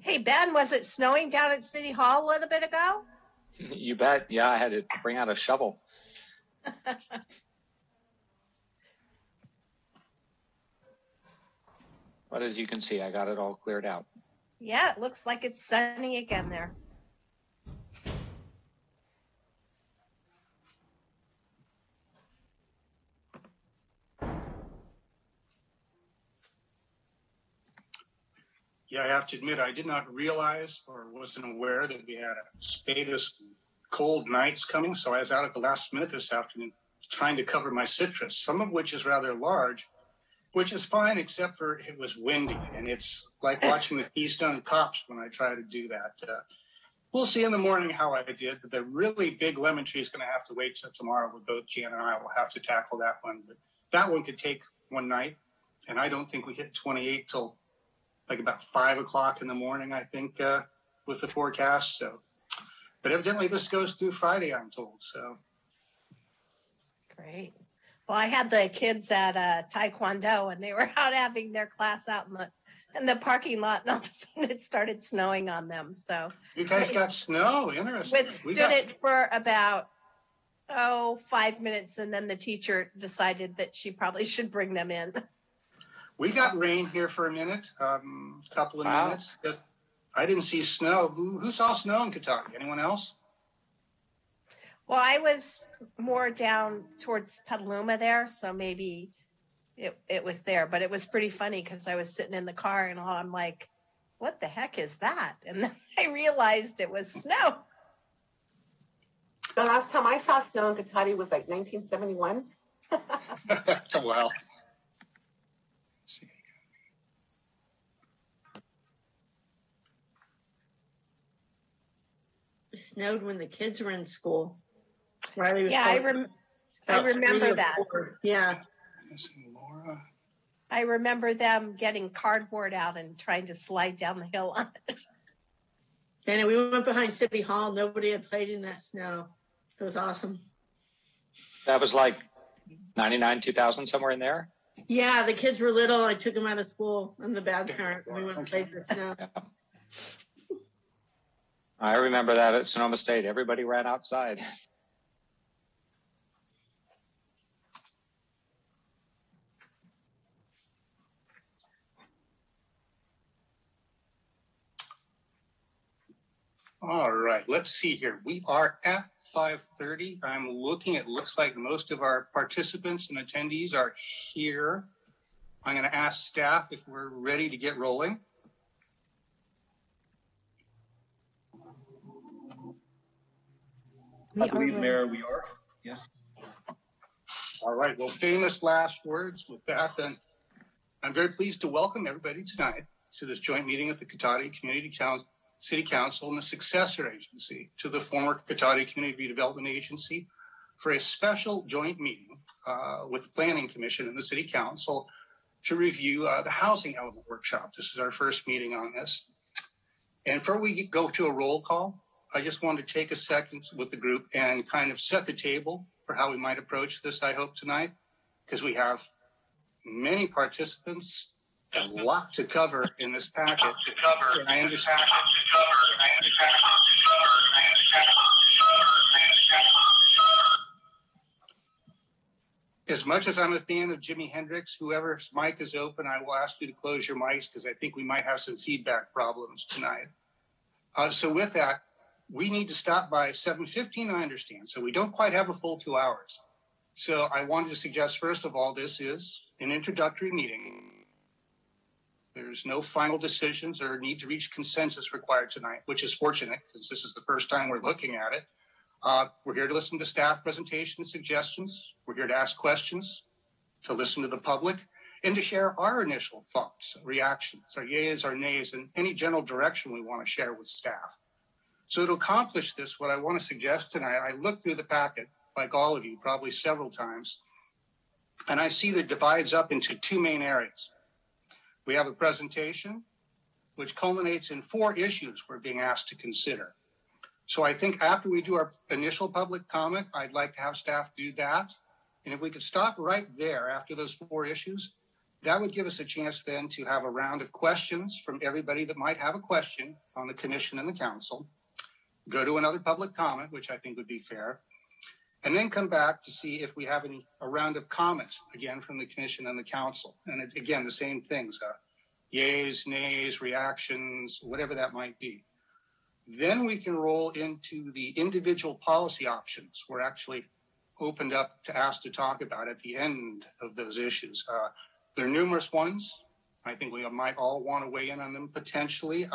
Hey, Ben, was it snowing down at City Hall a little bit ago? You bet. Yeah, I had to bring out a shovel. But as you can see, I got it all cleared out. Yeah, it looks like it's sunny again there. Yeah, I have to admit, I did not realize or wasn't aware that we had a spate of cold nights coming. So I was out at the last minute this afternoon trying to cover my citrus, some of which is rather large, which is fine, except for it was windy. And it's like watching the Keystone Cops when I try to do that. We'll see in the morning how I did. The really big lemon tree is going to have to wait till tomorrow. Both Jan and I will have to tackle that one. But that one could take one night. And I don't think we hit 28 till like about 5 o'clock in the morning, I think, with the forecast. So, but evidently this goes through Friday, I'm told. So great. Well, I had the kids at Taekwondo, and they were out having their class out in the parking lot, and all of a sudden it started snowing on them. So you guys got snow, interesting. Withstood it for about 5 minutes, and then the teacher decided that she probably should bring them in. We got rain here for a minute, couple of minutes. But I didn't see snow. Who saw snow in Kentucky? Anyone else? Well, I was more down towards Petaluma there, so maybe it was there. But it was pretty funny because I was sitting in the car and I'm like, what the heck is that? And then I realized it was snow. The last time I saw snow in Kentucky was like 1971. That's a while. It snowed when the kids were in school. Riley yeah, I remember that. Yeah. I remember them getting cardboard out and trying to slide down the hill on it. And we went behind City Hall. Nobody had played in that snow. It was awesome. That was like 99, 2000, somewhere in there? Yeah, the kids were little. I took them out of school in the bad parent. We went and played in the snow. Yeah. I remember that at Sonoma State. Everybody ran outside. All right, let's see here. We are at 5:30. I'm looking, it looks like most of our participants and attendees are here. I'm going to ask staff if we're ready to get rolling. I believe, Mayor, we are. Yes. All right. Well, famous last words with that. Then I'm very pleased to welcome everybody tonight to this joint meeting of the Cotati City Council and the successor agency to the former Cotati Community Redevelopment Agency for a special joint meeting with the Planning Commission and the City Council to review the housing element workshop. This is our first meeting on this. And before we go to a roll call, I just wanted to take a second with the group and kind of set the table for how we might approach this, I hope, tonight, because we have many participants, a lot to cover in this packet. And I understand. As much as I'm a fan of Jimi Hendrix, whoever's mic is open, I will ask you to close your mics because I think we might have some feedback problems tonight. So with that, we need to stop by 7:15, I understand. So we don't quite have a full 2 hours. So I wanted to suggest, first of all, this is an introductory meeting. There's no final decisions or need to reach consensus required tonight, which is fortunate because this is the first time we're looking at it. We're here to listen to staff presentation and suggestions. We're here to ask questions, to listen to the public, and to share our initial thoughts, reactions, our yeas, our nays, and any general direction we want to share with staff. So to accomplish this, what I want to suggest tonight, I looked through the packet, like all of you, probably several times, and I see that it divides up into two main areas. We have a presentation, which culminates in 4 issues we're being asked to consider. So I think after we do our initial public comment, I'd like to have staff do that. And if we could stop right there after those 4 issues, That would give us a chance then to have a round of questions from everybody that might have a question on the commission and the council, go to another public comment, which I think would be fair, and then come back to see if we have a round of comments, again, from the commission and the council. And it's, again, the same things, yays, nays, reactions, whatever that might be. Then we can roll into the individual policy options. We're actually opened up to ask to talk about at the end of those issues. There are numerous ones. I think we might all want to weigh in on them potentially.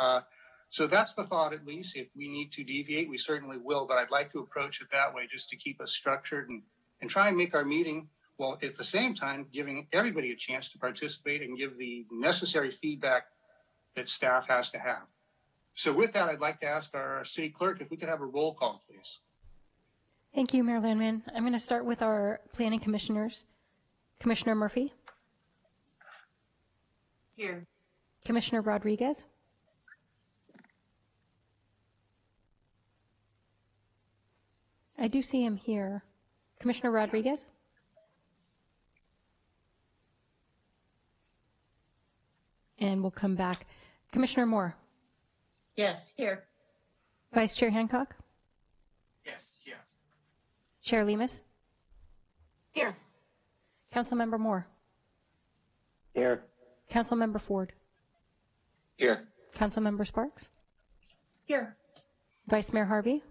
So that's the thought, at least. If we need to deviate, we certainly will, but I'd like to approach it that way just to keep us structured and try and make our meeting, well, at the same time, giving everybody a chance to participate and give the necessary feedback that staff has to have. So with that, I'd like to ask our city clerk if we could have a roll call, please. Thank you, Mayor Landman. I'm going to start with our planning commissioners. Commissioner Murphy. Here. Commissioner Rodriguez. I do see him here. Commissioner Rodriguez. And we'll come back. Commissioner Moore. Yes, here. Vice Chair Hancock. Yes, here. Chair Lemus. Here. Councilmember Moore. Here. Councilmember Ford. Here. Councilmember Sparks. Here. Vice Mayor Harvey.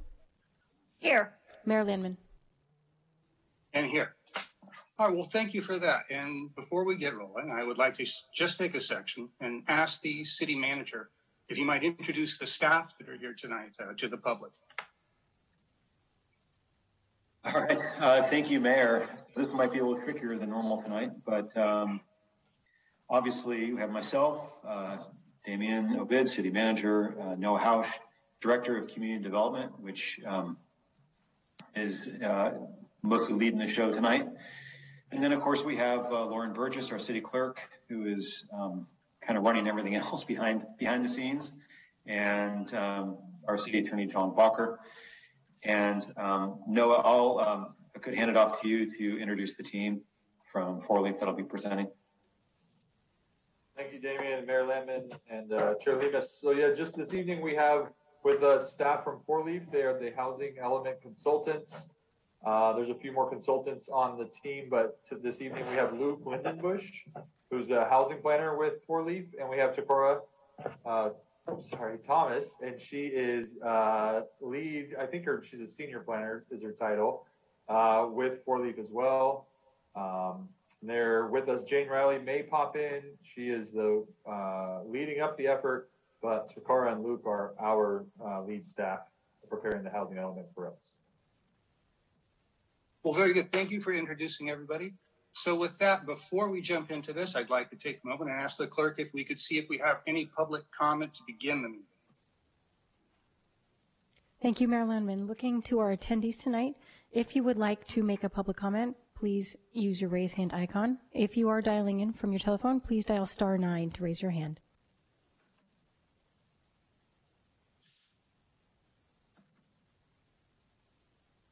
Here. Mayor Landman. And here. All right, well, thank you for that. And before we get rolling, I would like to just take a section and ask the city manager if you might introduce the staff that are here tonight to the public. All right. Thank you, Mayor. This might be a little trickier than normal tonight, but obviously we have myself, Damian Obid, City Manager, Noah Hausch, Director of Community Development, which is mostly leading the show tonight. And then, of course, we have Lauren Burgess, our City Clerk, who is kind of running everything else behind the scenes, and our City Attorney, John Bacher. And Noah, I could hand it off to you to introduce the team from Four Leaf that'll be presenting. Thank you, Damian, Mayor Landman, and Chair Lemus. So yeah, just this evening we have with us staff from Four Leaf. They are the housing element consultants. There's a few more consultants on the team, but this evening we have Luke Lindenbush, who's a housing planner with Four Leaf, and we have Takora Thomas, and she is lead, I think she's a senior planner is her title, with Four Leaf as well. They're with us. Jane Riley may pop in. She is the leading up the effort, but Takara and Luke are our lead staff preparing the housing element for us. Well, very good. Thank you for introducing everybody. So with that, before we jump into this, I'd like to take a moment and ask the clerk if we could see if we have any public comment to begin the meeting. Thank you, Mayor Landman. Looking to our attendees tonight, if you would like to make a public comment, please use your raise hand icon. If you are dialing in from your telephone, please dial *9 to raise your hand.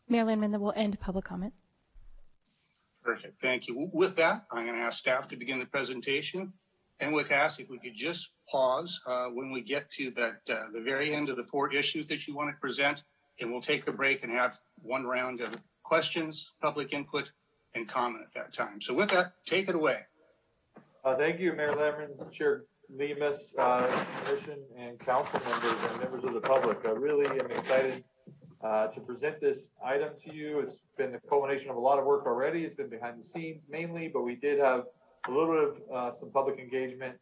Mayor Landman, then we'll end public comment. Perfect. Thank you. With that, I'm going to ask staff to begin the presentation, and would ask if we could just pause when we get to the very end of the 4 issues that you want to present, and we'll take a break and have one round of questions, public input, and comment at that time. So with that, take it away. Thank you, Mayor Landman, Chair Lemus, Commission, and council members and members of the public. I really am excited to present this item to you. It's been the culmination of a lot of work already. It's been behind the scenes mainly, but we did have a little bit of some public engagement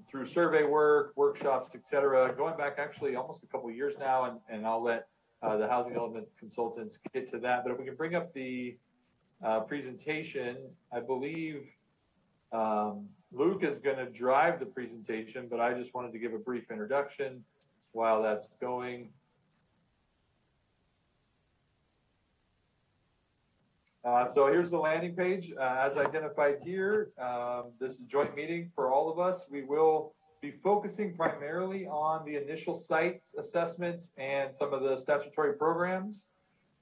through survey work, workshops, etc. Going back actually almost a couple of years now, and I'll let the housing element consultants get to that. But if we can bring up the presentation, I believe Luke is going to drive the presentation, but I just wanted to give a brief introduction while that's going. So here's the landing page. As identified here, this is a joint meeting for all of us. We will be focusing primarily on the initial site assessments and some of the statutory programs.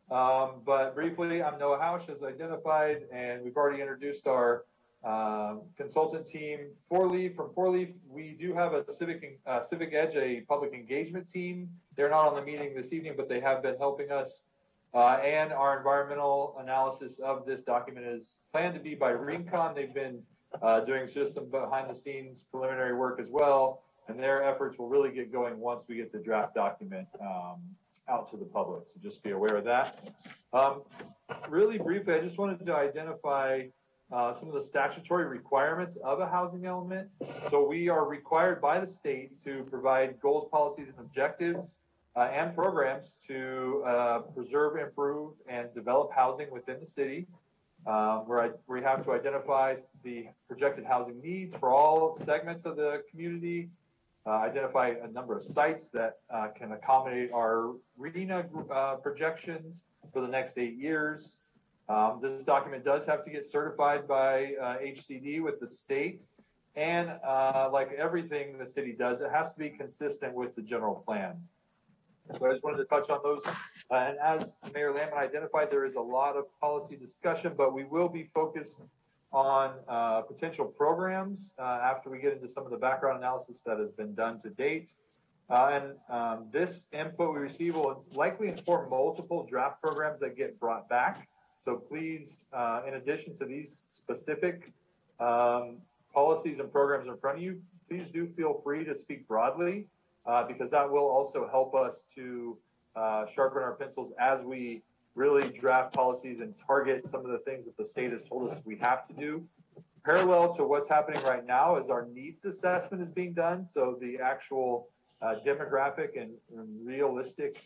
But briefly, I'm Noah Hausch, as identified, and we've already introduced our consultant team, Four Leaf. From Four Leaf, we do have a Civic Edge, a public engagement team. They're not on the meeting this evening, but they have been helping us. And our environmental analysis of this document is planned to be by Rincon. They've been doing just some behind the scenes preliminary work as well. And their efforts will really get going once we get the draft document out to the public. So just be aware of that. Really briefly, I just wanted to identify some of the statutory requirements of a housing element. So we are required by the state to provide goals, policies, and objectives and programs to preserve, improve, and develop housing within the city. We have to identify the projected housing needs for all segments of the community, identify a number of sites that can accommodate our RENA projections for the next 8 years. This document does have to get certified by HCD with the state. And like everything the city does, it has to be consistent with the general plan. So I just wanted to touch on those. And as Mayor Lamb identified, there is a lot of policy discussion, but we will be focused on potential programs after we get into some of the background analysis that has been done to date. This input we receive will likely inform multiple draft programs that get brought back. So please, in addition to these specific policies and programs in front of you, please do feel free to speak broadly. Because that will also help us to sharpen our pencils as we really draft policies and target some of the things that the state has told us we have to do. Parallel to what's happening right now is our needs assessment is being done. So the actual demographic and realistic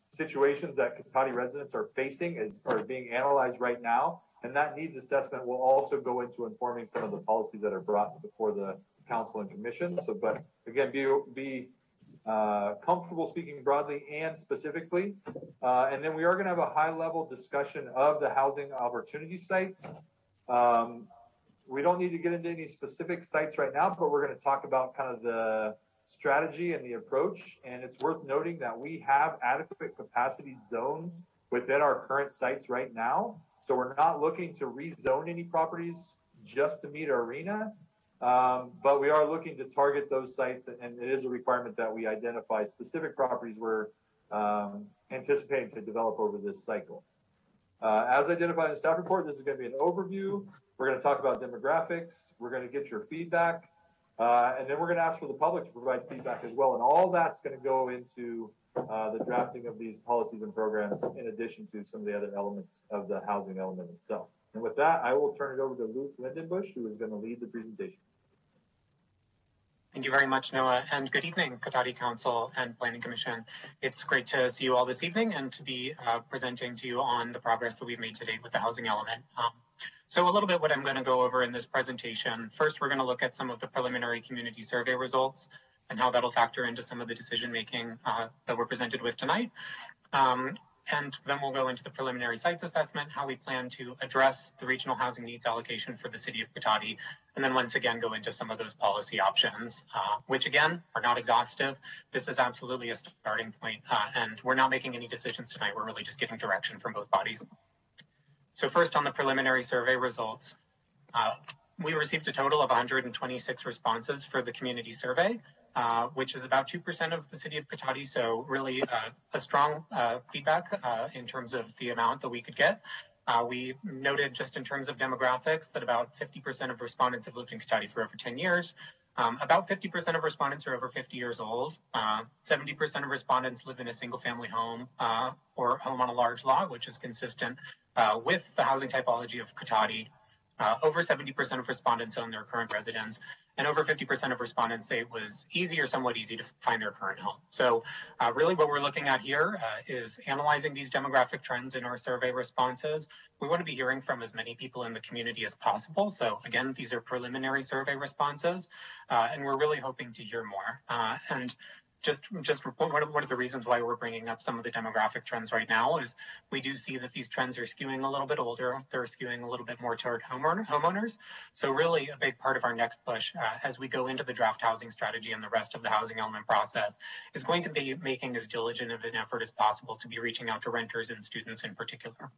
situations that Cotati residents are facing are being analyzed right now. And that needs assessment will also go into informing some of the policies that are brought before the council and commission. So, but again, be comfortable speaking broadly and specifically. And then we are going to have a high level discussion of the housing opportunity sites. We don't need to get into any specific sites right now, but we're going to talk about kind of the strategy and the approach. And it's worth noting that we have adequate capacity zones within our current sites right now. So we're not looking to rezone any properties just to meet our arena. But we are looking to target those sites, and it is a requirement that we identify specific properties we're anticipating to develop over this cycle. As identified in the staff report, this is going to be an overview. We're going to talk about demographics. We're going to get your feedback. And then we're going to ask for the public to provide feedback as well. And all that's going to go into the drafting of these policies and programs in addition to some of the other elements of the housing element itself. And with that, I will turn it over to Luke Lindenbush, who is going to lead the presentation. Thank you very much, Noah, and good evening, Cotati Council and Planning Commission. It's great to see you all this evening and to be presenting to you on the progress that we've made to date with the housing element. So a little bit what I'm going to go over in this presentation. First, we're going to look at some of the preliminary community survey results and how that'll factor into some of the decision making that we're presented with tonight. And then we'll go into the preliminary sites assessment, how we plan to address the regional housing needs allocation for the city of Cotati, and then once again go into some of those policy options, which again are not exhaustive. This is absolutely a starting point, and we're not making any decisions tonight. We're really just getting direction from both bodies. So first on the preliminary survey results, we received a total of 126 responses for the community survey. Which is about 2% of the city of Cotati. So really a strong feedback in terms of the amount that we could get. We noted just in terms of demographics that about 50% of respondents have lived in Cotati for over 10 years. About 50% of respondents are over 50 years old. 70% of respondents live in a single family home or home on a large lot, which is consistent with the housing typology of Cotati. Over 70% of respondents own their current residence, and over 50% of respondents say it was easy or somewhat easy to find their current home. So really what we're looking at here is analyzing these demographic trends in our survey responses. We want to be hearing from as many people in the community as possible. So again, these are preliminary survey responses, and we're really hoping to hear more. And just one of the reasons why we're bringing up some of the demographic trends right now is we do see that these trends are skewing a little bit older. They're skewing a little bit more toward homeowners. So really a big part of our next push as we go into the draft housing strategy and the rest of the housing element process is going to be making as diligent of an effort as possible to be reaching out to renters and students in particular.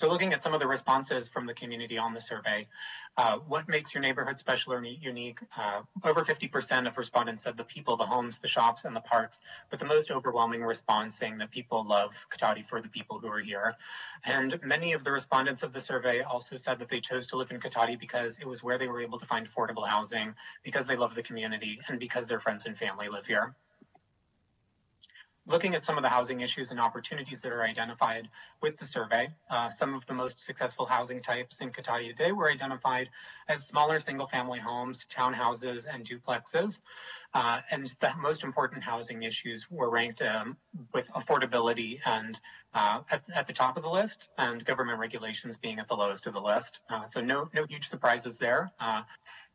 So looking at some of the responses from the community on the survey, what makes your neighborhood special or unique? Over 50% of respondents said the people, the homes, the shops, and the parks, but the most overwhelming response saying that people love Cotati for the people who are here. And many of the respondents of the survey also said that they chose to live in Cotati because it was where they were able to find affordable housing, because they love the community, and because their friends and family live here. Looking at some of the housing issues and opportunities that are identified with the survey, some of the most successful housing types in Cotati today were identified as smaller single-family homes, townhouses, and duplexes. And the most important housing issues were ranked with affordability and at the top of the list, and government regulations being at the lowest of the list. So no huge surprises there.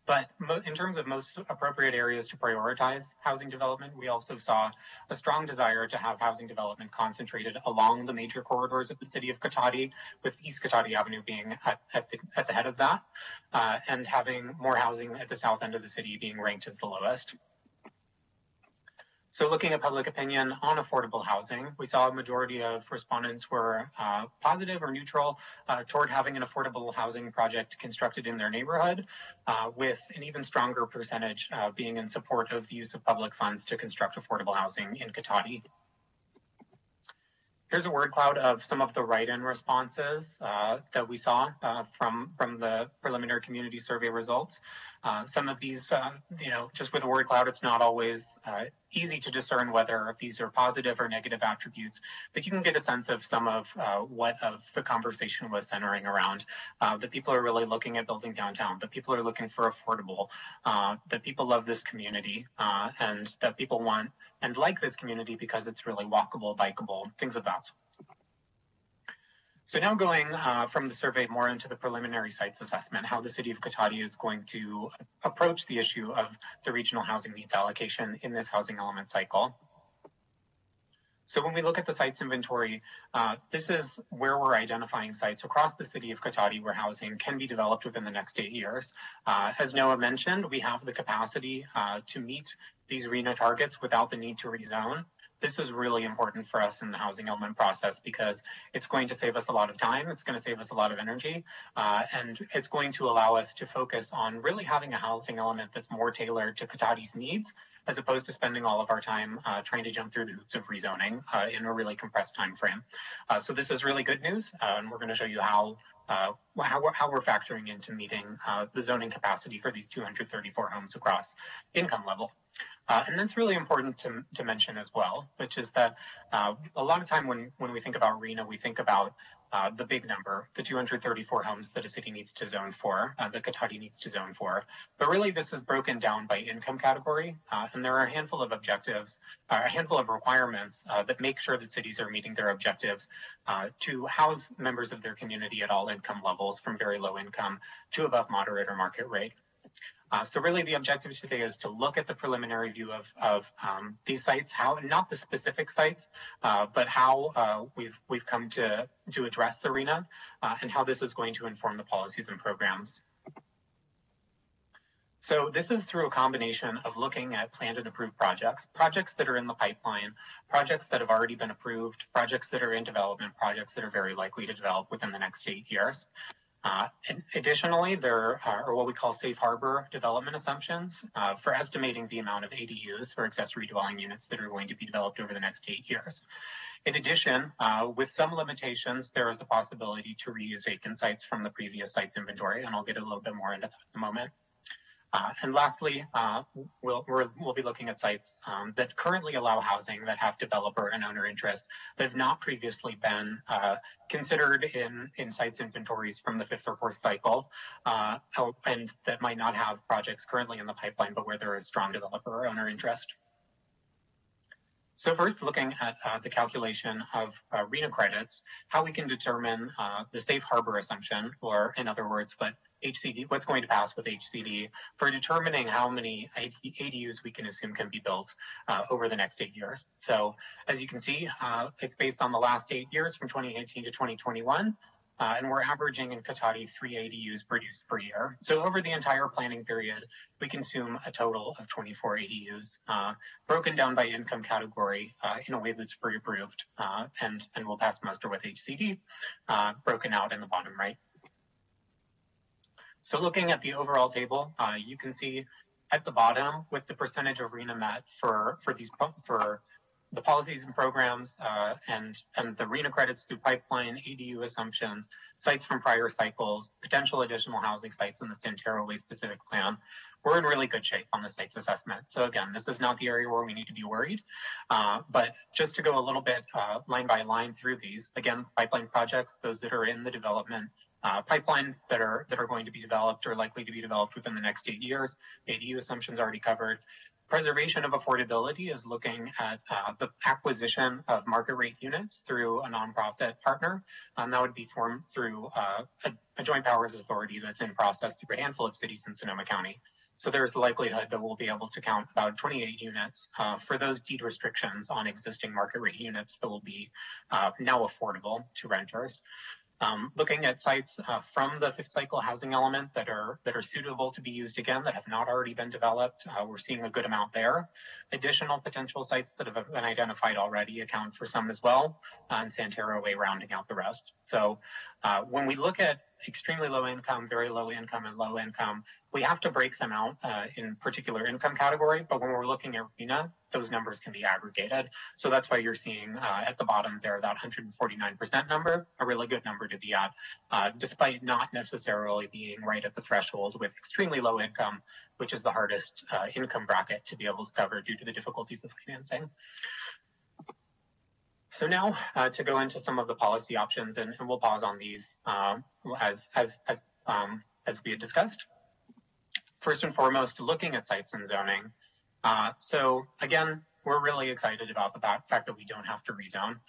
But in terms of most appropriate areas to prioritize housing development, we also saw a strong desire to have housing development concentrated along the major corridors of the city of Cotati, with East Cotati Avenue being at the head of that, and having more housing at the south end of the city being ranked as the lowest. So looking at public opinion on affordable housing, we saw a majority of respondents were positive or neutral toward having an affordable housing project constructed in their neighborhood, with an even stronger percentage being in support of the use of public funds to construct affordable housing in Cotati. Here's a word cloud of some of the write-in responses that we saw from the preliminary community survey results. Some of these, just with a word cloud, it's not always easy to discern whether these are positive or negative attributes, but you can get a sense of some of what of the conversation was centering around. That people are really looking at building downtown, that people are looking for affordable, that people love this community, and that people want and like this community because it's really walkable, bikeable, things of that sort. So now going from the survey more into the preliminary sites assessment, how the city of Cotati is going to approach the issue of the regional housing needs allocation in this housing element cycle. So when we look at the sites inventory, this is where we're identifying sites across the city of Cotati where housing can be developed within the next 8 years. As Noah mentioned, we have the capacity to meet these RHNA targets without the need to rezone. This is really important for us in the housing element process because it's going to save us a lot of time, it's going to save us a lot of energy, and it's going to allow us to focus on really having a housing element that's more tailored to Cotati's needs, as opposed to spending all of our time trying to jump through the hoops of rezoning in a really compressed time frame. So this is really good news, and we're going to show you how we're factoring into meeting the zoning capacity for these 234 homes across income level. And that's really important to mention as well, which is that a lot of time when we think about RHNA, we think about the big number, the 234 homes that a city needs to zone for, that Cotati needs to zone for. But really this is broken down by income category, and there are a handful of objectives, a handful of requirements that make sure that cities are meeting their objectives to house members of their community at all income levels, from very low income to above moderate or market rate. So really the objective today is to look at the preliminary view of these sites, how, not the specific sites, but how we've come to address the RHNA and how this is going to inform the policies and programs. So this is through a combination of looking at planned and approved projects, projects that are in the pipeline, projects that have already been approved, projects that are in development, projects that are very likely to develop within the next 8 years. And additionally, there are what we call safe harbor development assumptions for estimating the amount of ADUs, for accessory dwelling units, that are going to be developed over the next 8 years. In addition, with some limitations, there is a possibility to reuse vacant sites from the previous sites inventory, and I'll get a little bit more into that in a moment. And lastly, we'll be looking at sites that currently allow housing that have developer and owner interest that have not previously been considered in sites inventories from the 5th or 4th cycle, and that might not have projects currently in the pipeline, but where there is strong developer or owner interest. So first, looking at the calculation of RHNA credits, how we can determine the safe harbor assumption, or in other words, what's going to pass with HCD, for determining how many ADUs we can assume can be built over the next 8 years. So as you can see, it's based on the last 8 years from 2018 to 2021. and we're averaging in Cotati 3 ADUs produced per year. So over the entire planning period, we consume a total of 24 ADUs, broken down by income category in a way that's pre-approved and will pass muster with HCD, broken out in the bottom right. So looking at the overall table, you can see at the bottom with the percentage of RENA met for the policies and programs and the RENA credits through pipeline, ADU assumptions, sites from prior cycles, potential additional housing sites in the Santero Way specific plan. We're in really good shape on the sites assessment. So again, this is not the area where we need to be worried, but just to go a little bit line by line through these, again, pipeline projects, those that are in the development pipeline that are going to be developed or likely to be developed within the next 8 years, ADU assumptions already covered. Preservation of affordability is looking at the acquisition of market rate units through a nonprofit partner. That would be formed through a joint powers authority that's in process through a handful of cities in Sonoma County. So there's a likelihood that we'll be able to count about 28 units for those deed restrictions on existing market rate units that will be now affordable to renters. Looking at sites from the fifth cycle housing element that are suitable to be used again, that have not already been developed, we're seeing a good amount there. Additional potential sites that have been identified already account for some as well, and Santero Way rounding out the rest. So when we look at extremely low income, very low income, and low income, we have to break them out in particular income category, but when we're looking at RENA, those numbers can be aggregated. So that's why you're seeing at the bottom there that 149% number, a really good number to be at, despite not necessarily being right at the threshold with extremely low income, which is the hardest income bracket to be able to cover due to the difficulties of financing. So now to go into some of the policy options, and we'll pause on these as we had discussed. First and foremost, looking at sites and zoning. So again, we're really excited about the fact that we don't have to rezone.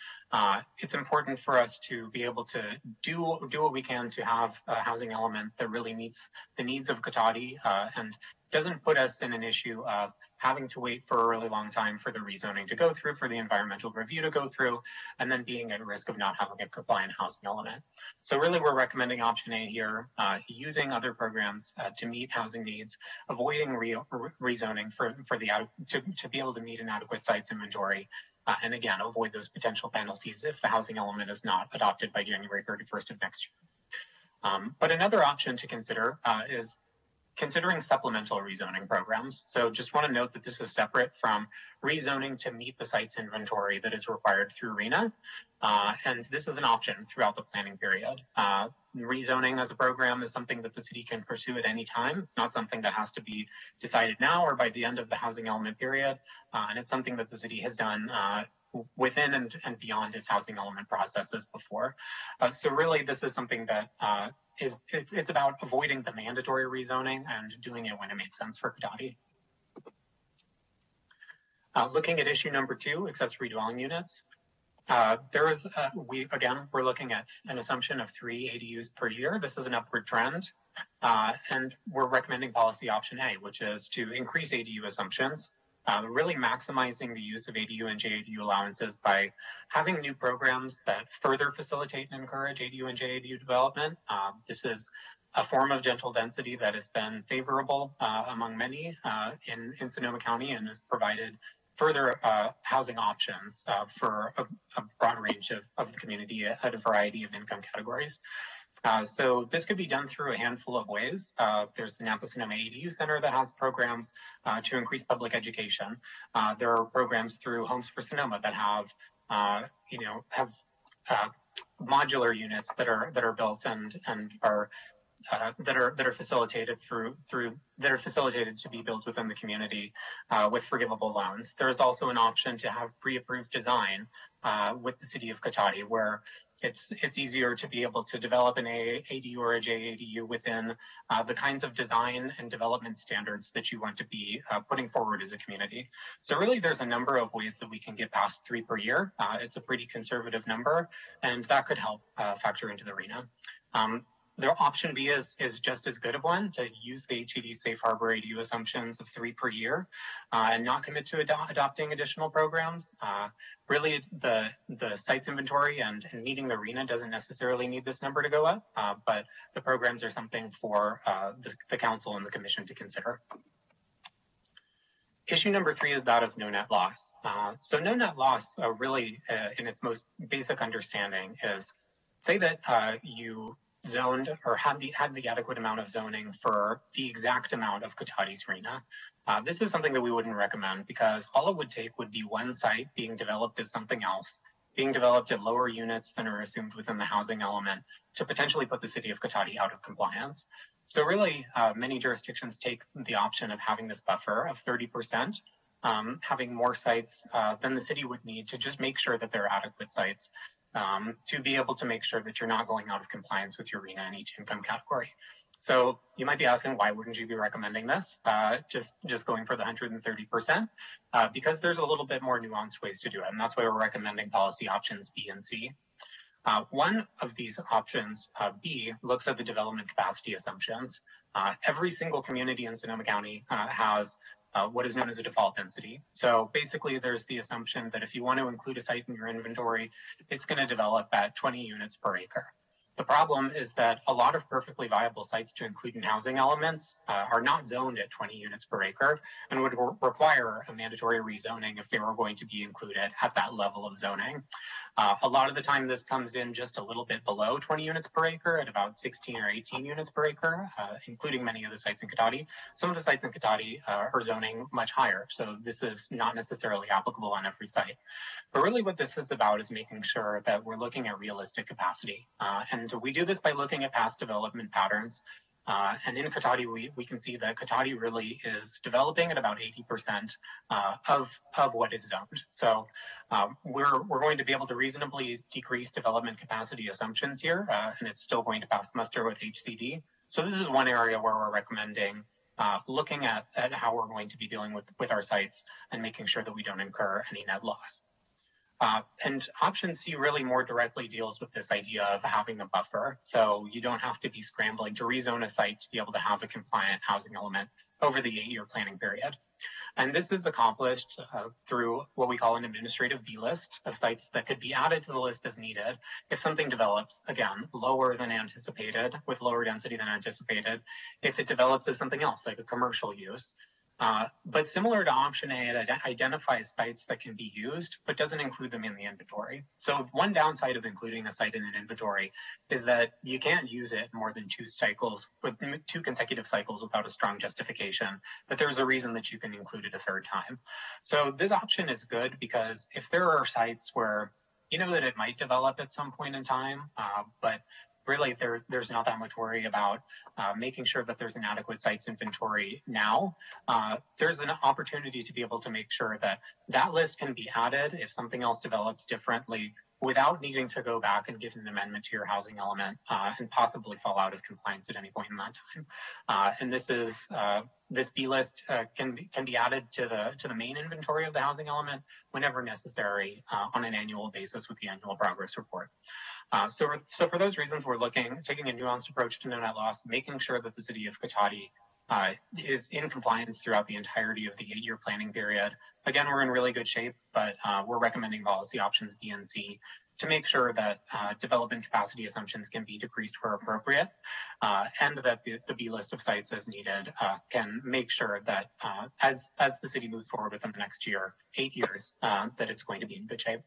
It's important for us to be able to do what we can to have a housing element that really meets the needs of Cotati and doesn't put us in an issue of having to wait for a really long time for the rezoning to go through, for the environmental review to go through, and then being at risk of not having a compliant housing element. So really we're recommending option A here, using other programs to meet housing needs, avoiding rezoning to be able to meet an adequate sites inventory, and again, avoid those potential penalties if the housing element is not adopted by January 31st of next year. But another option to consider is considering supplemental rezoning programs. So just want to note that this is separate from rezoning to meet the sites inventory that is required through RENA. And this is an option throughout the planning period. Rezoning as a program is something that the city can pursue at any time. It's not something that has to be decided now or by the end of the housing element period. And it's something that the city has done within and beyond its housing element processes before. So really this is something that it's about avoiding the mandatory rezoning and doing it when it makes sense for Cotati. Looking at issue number 2, accessory dwelling units. We're looking at an assumption of 3 ADUs per year. This is an upward trend. And we're recommending policy option A, which is to increase ADU assumptions, really maximizing the use of ADU and JADU allowances by having new programs that further facilitate and encourage ADU and JADU development. This is a form of gentle density that has been favorable among many in Sonoma County and has provided further housing options for a broad range of the community at a variety of income categories. So this could be done through a handful of ways. There's the Napa Sonoma ADU Center that has programs to increase public education. There are programs through Homes for Sonoma that have modular units that are built and are that are facilitated to be built within the community with forgivable loans. There is also an option to have pre-approved design with the city of Cotati, where it's easier to be able to develop an ADU or a JADU within the kinds of design and development standards that you want to be putting forward as a community. So really there's a number of ways that we can get past 3 per year. It's a pretty conservative number, and that could help factor into the RENA. The option B is just as good of one, to use the HCD safe harbor ADU assumptions of 3 per year and not commit to adopting additional programs. Really, the sites inventory and meeting the RENA doesn't necessarily need this number to go up, but the programs are something for the council and the commission to consider. Issue number 3 is that of no net loss. So no net loss really, in its most basic understanding, is say that you zoned or had the adequate amount of zoning for the exact amount of Cotati's RENA. This is something that we wouldn't recommend, because all it would take would be one site being developed as something else, being developed at lower units than are assumed within the housing element, to potentially put the city of Cotati out of compliance. So really, many jurisdictions take the option of having this buffer of 30%, having more sites than the city would need to just make sure that there are adequate sites to be able to make sure that you're not going out of compliance with your RENA in each income category. So you might be asking, why wouldn't you be recommending this? Just going for the 130%, because there's a little bit more nuanced ways to do it. And that's why we're recommending policy options B and C. One of these options, B, looks at the development capacity assumptions. Every single community in Sonoma County has what is known as a default density. So basically, there's the assumption that if you want to include a site in your inventory, it's going to develop at 20 units per acre. The problem is that a lot of perfectly viable sites to include in housing elements are not zoned at 20 units per acre and would require a mandatory rezoning if they were going to be included at that level of zoning. A lot of the time, this comes in just a little bit below 20 units per acre at about 16 or 18 units per acre, including many of the sites in Cotati. Some of the sites in Cotati are zoning much higher, so this is not necessarily applicable on every site. But really what this is about is making sure that we're looking at realistic capacity. And we do this by looking at past development patterns. And in Cotati, we can see that Cotati really is developing at about 80% of what is zoned. So we're going to be able to reasonably decrease development capacity assumptions here, and it's still going to pass muster with HCD. So this is one area where we're recommending looking at how we're going to be dealing with our sites and making sure that we don't incur any net loss. And option C really more directly deals with this idea of having a buffer. So you don't have to be scrambling to rezone a site to be able to have a compliant housing element over the 8-year planning period. And this is accomplished through what we call an administrative B list of sites that could be added to the list as needed if something develops, again, lower than anticipated, with lower density than anticipated, if it develops as something else, like a commercial use. But similar to option A, it identifies sites that can be used, but doesn't include them in the inventory. So one downside of including a site in an inventory is that you can't use it more than 2 cycles, with 2 consecutive cycles without a strong justification, but there's a reason that you can include it a 3rd time. So this option is good because if there are sites where you know that it might develop at some point in time, but really, there's not that much worry about making sure that there's an adequate sites inventory now. There's an opportunity to be able to make sure that that list can be added if something else develops differently without needing to go back and give an amendment to your housing element and possibly fall out of compliance at any point in that time. And this B list can be added to the main inventory of the housing element whenever necessary on an annual basis with the annual progress report. So for those reasons, we're taking a nuanced approach to no net loss, making sure that the city of Cotati is in compliance throughout the entirety of the 8-year planning period. Again, we're in really good shape, but we're recommending policy options B and C to make sure that development capacity assumptions can be decreased where appropriate, and that the B list of sites as needed can make sure that as the city moves forward within the next 8 years, that it's going to be in good shape.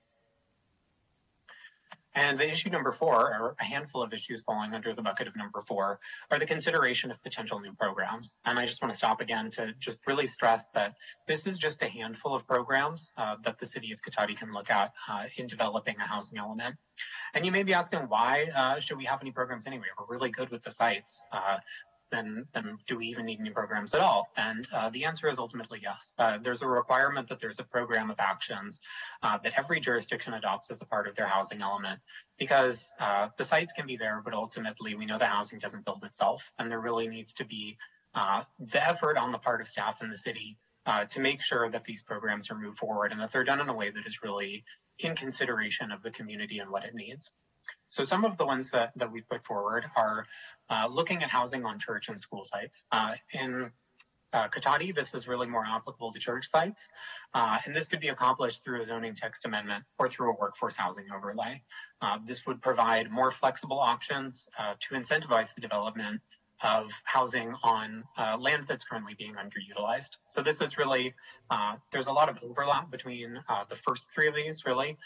And the issue number 4, or a handful of issues falling under the bucket of number 4, are the consideration of potential new programs. And I just want to stop again to just really stress that this is just a handful of programs that the city of Cotati can look at in developing a housing element. And you may be asking, why should we have any programs anyway? We're really good with the sites. Then do we even need any programs at all? And the answer is ultimately yes. There's a requirement that there's a program of actions that every jurisdiction adopts as a part of their housing element, because the sites can be there, but ultimately we know the housing doesn't build itself, and there really needs to be the effort on the part of staff in the city to make sure that these programs are moved forward and that they're done in a way that is really in consideration of the community and what it needs. So some of the ones that we put forward are looking at housing on church and school sites. In Cotati, this is really more applicable to church sites, and this could be accomplished through a zoning text amendment or through a workforce housing overlay. This would provide more flexible options to incentivize the development of housing on land that's currently being underutilized. So this is really, there's a lot of overlap between the first three of these, really,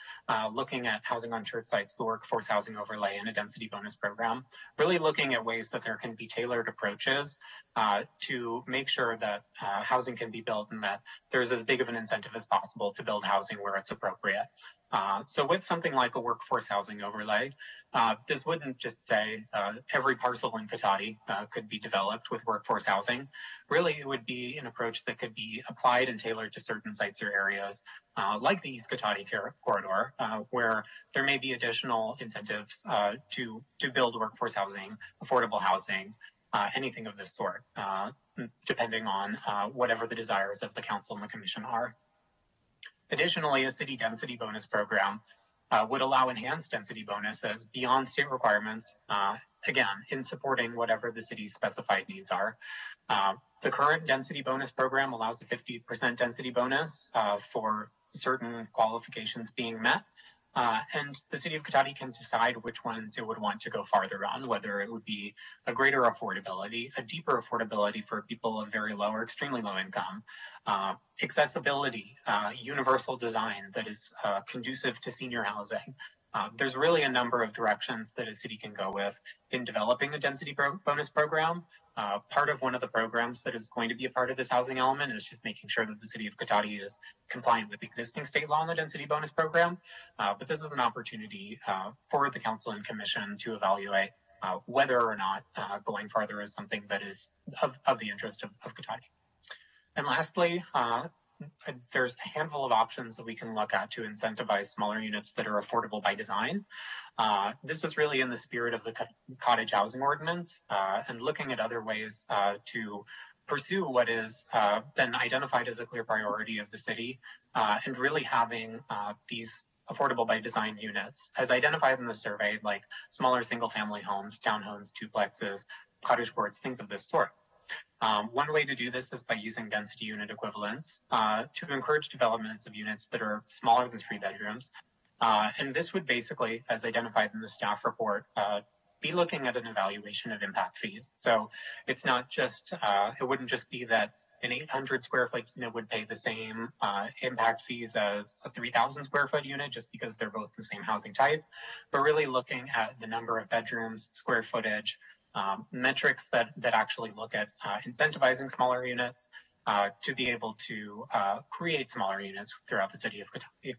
looking at housing on church sites, the workforce housing overlay, and a density bonus program, really looking at ways that there can be tailored approaches to make sure that housing can be built and that there's as big of an incentive as possible to build housing where it's appropriate. So with something like a workforce housing overlay, this wouldn't just say every parcel in Cotati could be developed with workforce housing. Really, it would be an approach that could be applied and tailored to certain sites or areas, like the East Cotati corridor, where there may be additional incentives to build workforce housing, affordable housing, anything of this sort, depending on whatever the desires of the council and the commission are. Additionally, a city density bonus program would allow enhanced density bonuses beyond state requirements, again, in supporting whatever the city's specified needs are. The current density bonus program allows a 50% density bonus for certain qualifications being met. And the city of Cotati can decide which ones it would want to go farther on, whether it would be a greater affordability, a deeper affordability for people of very low or extremely low income, accessibility, universal design that is conducive to senior housing. There's really a number of directions that a city can go with in developing a density bonus program. Part of one of the programs that is going to be a part of this housing element is just making sure that the city of Cotati is compliant with existing state law on the density bonus program. But this is an opportunity for the council and commission to evaluate whether or not going farther is something that is of the interest of Cotati. And lastly, there's a handful of options that we can look at to incentivize smaller units that are affordable by design. This is really in the spirit of the cottage housing ordinance and looking at other ways to pursue what has been identified as a clear priority of the city and really having these affordable by design units as identified in the survey, like smaller single family homes, townhomes, duplexes, cottage courts, things of this sort. One way to do this is by using density unit equivalents to encourage developments of units that are smaller than 3 bedrooms. And this would basically, as identified in the staff report, be looking at an evaluation of impact fees. So it's not just, it wouldn't just be that an 800 square foot unit would pay the same impact fees as a 3,000 square foot unit just because they're both the same housing type, but really looking at the number of bedrooms, square footage, metrics that actually look at incentivizing smaller units to be able to create smaller units throughout the city of Cotati.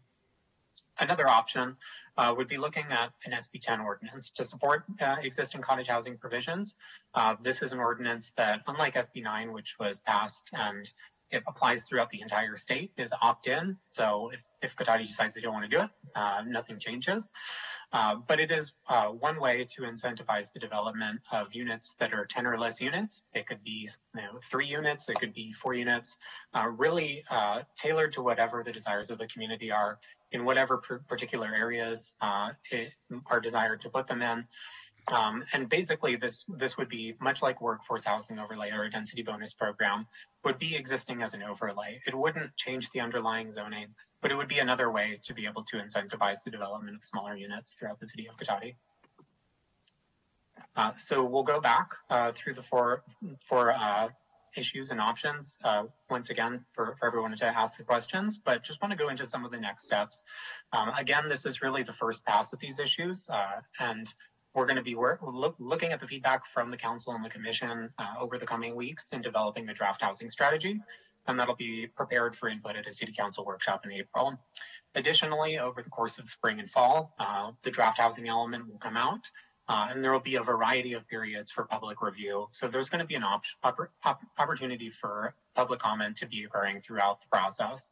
Another option would be looking at an SB 10 ordinance to support existing cottage housing provisions. This is an ordinance that, unlike SB 9, which was passed and it applies throughout the entire state, is opt-in. So if Cotati decides they don't want to do it, nothing changes. But it is one way to incentivize the development of units that are 10 or less units. It could be 3 units, it could be 4 units, really tailored to whatever the desires of the community are in whatever particular areas are desired to put them in. And basically, this would be much like workforce housing overlay or a density bonus program would be existing as an overlay. It wouldn't change the underlying zoning, but it would be another way to be able to incentivize the development of smaller units throughout the city of Cotati. So we'll go back through the four issues and options once again for everyone to ask the questions, but just want to go into some of the next steps. Again, this is really the first pass at these issues, and we're going to be looking at the feedback from the council and the commission over the coming weeks in developing the draft housing strategy, and that'll be prepared for input at a city council workshop in April. Additionally, over the course of spring and fall, the draft housing element will come out, and there will be a variety of periods for public review. So there's going to be an opportunity for public comment to be occurring throughout the process.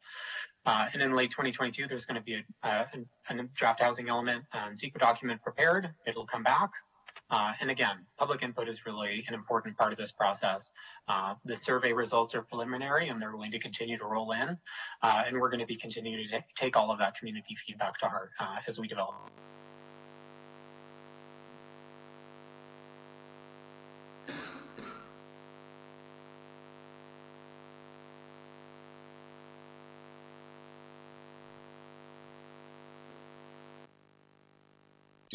And in late 2022, there's going to be a draft housing element and secret document prepared. It'll come back. And again, public input is really an important part of this process. The survey results are preliminary and they're going to continue to roll in. And we're going to be continuing to take all of that community feedback to heart as we develop.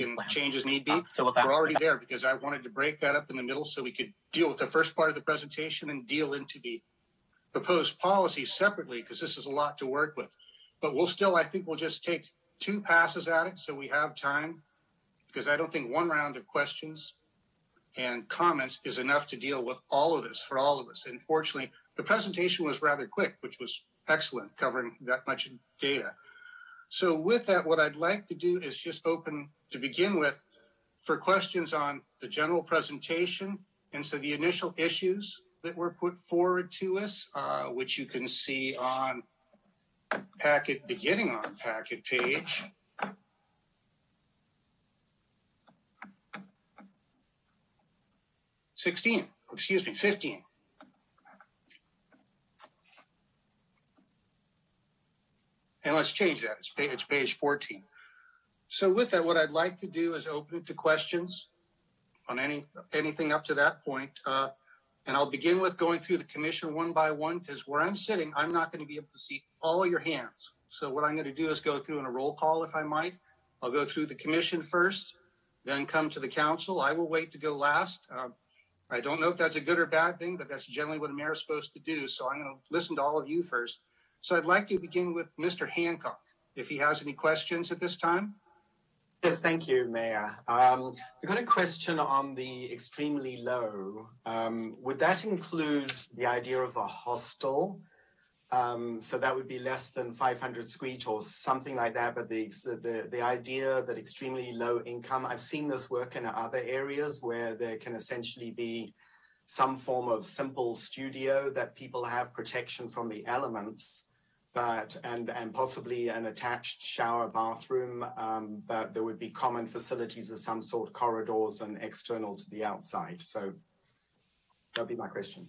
and plans. changes need be. So with that, we're already there because I wanted to break that up in the middle so we could deal with the first part of the presentation and deal into the proposed policy separately because this is a lot to work with. But I think we'll just take 2 passes at it so we have time, because I don't think 1 round of questions and comments is enough to deal with all of this for all of us. And fortunately, the presentation was rather quick, which was excellent, covering that much data. So with that, what I'd like to do is just open to begin with for questions on the general presentation. And so the initial issues that were put forward to us, which you can see on beginning on packet page 15. And let's change that. It's page 14. So with that, what I'd like to do is open it to questions on anything up to that point. And I'll begin with going through the commission one by one, because where I'm sitting, I'm not going to be able to see all your hands. So what I'm going to do is go through in a roll call, if I might. I'll go through the commission first, then come to the council. I will wait to go last. I don't know if that's a good or bad thing, but that's generally what a mayor is supposed to do. So I'm going to listen to all of you first. So I'd like to begin with Mr. Hancock, if he has any questions at this time. Yes, thank you, Mayor. I've got a question on the extremely low. Would that include the idea of a hostel? So that would be less than 500 square or something like that. But the idea that extremely low income, I've seen this work in other areas where there can essentially be some form of simple studio that people have protection from the elements, and possibly an attached shower bathroom, but there would be common facilities of some sort, corridors and external to the outside. So that'd be my question.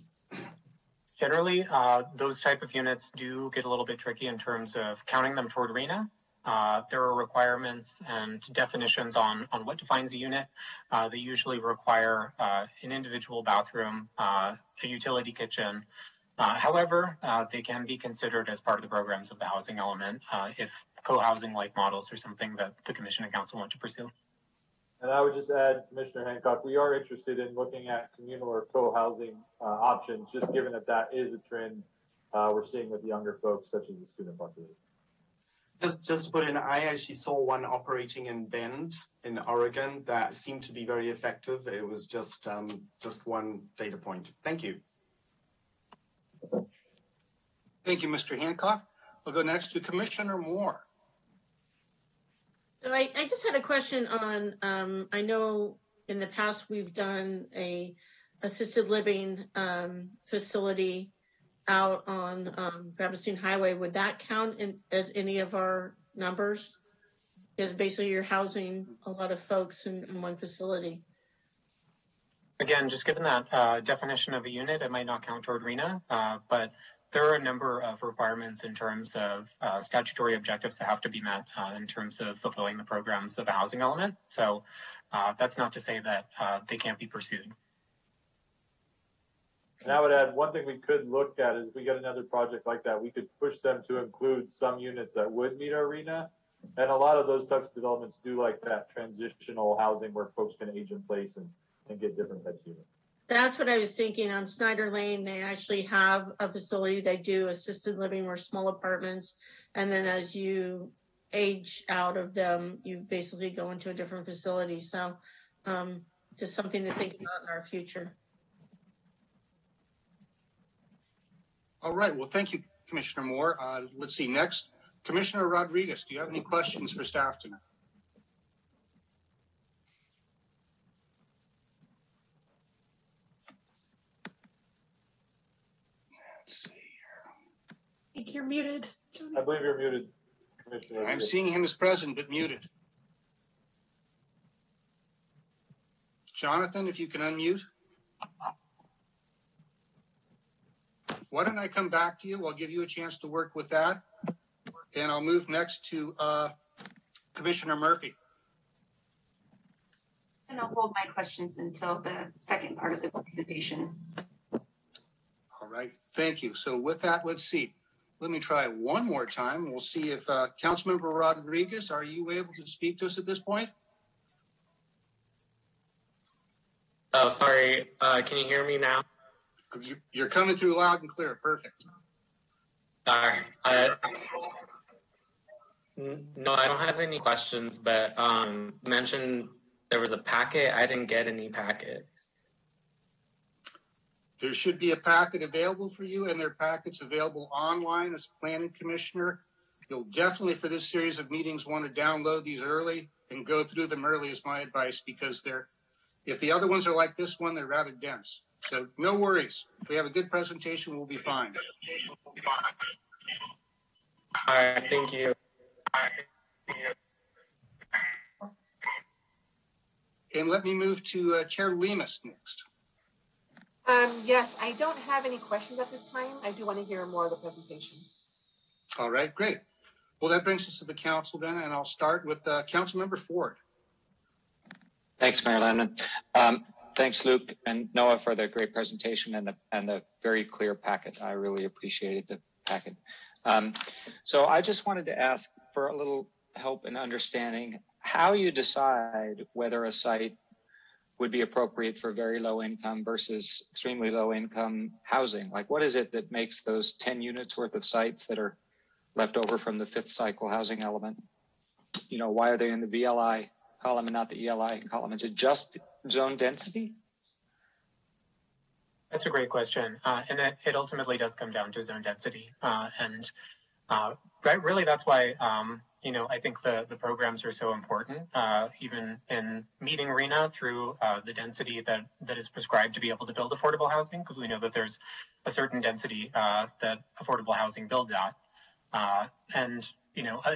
Generally, those type of units do get a little bit tricky in terms of counting them toward RENA. There are requirements and definitions on what defines a unit. They usually require an individual bathroom, a utility kitchen. However, they can be considered as part of the programs of the housing element if co-housing like models are something that the commission and council want to pursue. And I would just add, Commissioner Hancock, we are interested in looking at communal or co-housing options, just given that is a trend we're seeing with younger folks, such as the student population. Just to put in, I actually saw one operating in Bend in Oregon that seemed to be very effective. It was just one data point. Thank you. Thank you, Mr. Hancock. We'll go next to Commissioner Moore. So I just had a question on, I know in the past we've done a assisted living facility out on Brabantine Highway. Would that count as any of our numbers? Because basically you're housing a lot of folks in one facility. Again, just given that definition of a unit, it might not count toward RENA, but there are a number of requirements in terms of statutory objectives that have to be met in terms of fulfilling the programs of the housing element. So that's not to say that they can't be pursued. And I would add, one thing we could look at is if we get another project like that, we could push them to include some units that would meet our RENA. And a lot of those types of developments do like that transitional housing where folks can age in place and get different types of units. That's what I was thinking. On Snyder Lane, they actually have a facility. They do assisted living or small apartments. And then as you age out of them, you basically go into a different facility. So just something to think about in our future. All right. Well, thank you, Commissioner Moore. Let's see. Next, Commissioner Rodriguez, do you have any questions for staff tonight? Let's see here. I think you're muted, Johnny. I believe you're muted, Commissioner. I'm seeing him as present, but muted. Jonathan, if you can unmute. Why don't I come back to you? I'll give you a chance to work with that. And I'll move next to Commissioner Murphy. And I'll hold my questions until the second part of the presentation. All right, thank you. So with that, let's see. Let me try one more time. We'll see if Councilmember Rodriguez, are you able to speak to us at this point? Oh, sorry. Can you hear me now? You're coming through loud and clear. Perfect. Sorry. No, I don't have any questions, but mentioned there was a packet. I didn't get any packets. There should be a packet available for you, and there are packets available online as planning commissioner. You'll definitely, for this series of meetings, want to download these early and go through them early is my advice, because if the other ones are like this one, they're rather dense. So no worries. If we have a good presentation, we'll be fine. All right, thank you. And let me move to Chair Lemus next. Yes, I don't have any questions at this time. I do want to hear more of the presentation. All right, great. Well, that brings us to the council then, and I'll start with Councilmember Ford. Thanks, Mayor Lemon. Thanks, Luke and Noah, for the great presentation and the very clear packet. I really appreciated the packet. So I just wanted to ask for a little help in understanding how you decide whether a site would be appropriate for very low income versus extremely low income housing. Like, what is it that makes those 10 units worth of sites that are left over from the fifth cycle housing element? You know, why are they in the VLI column and not the ELI column? Is it just zone density? That's a great question. And it ultimately does come down to zone density. Really, that's why, I think the programs are so important, even in meeting RENA through the density that is prescribed to be able to build affordable housing, because we know that there's a certain density that affordable housing builds at.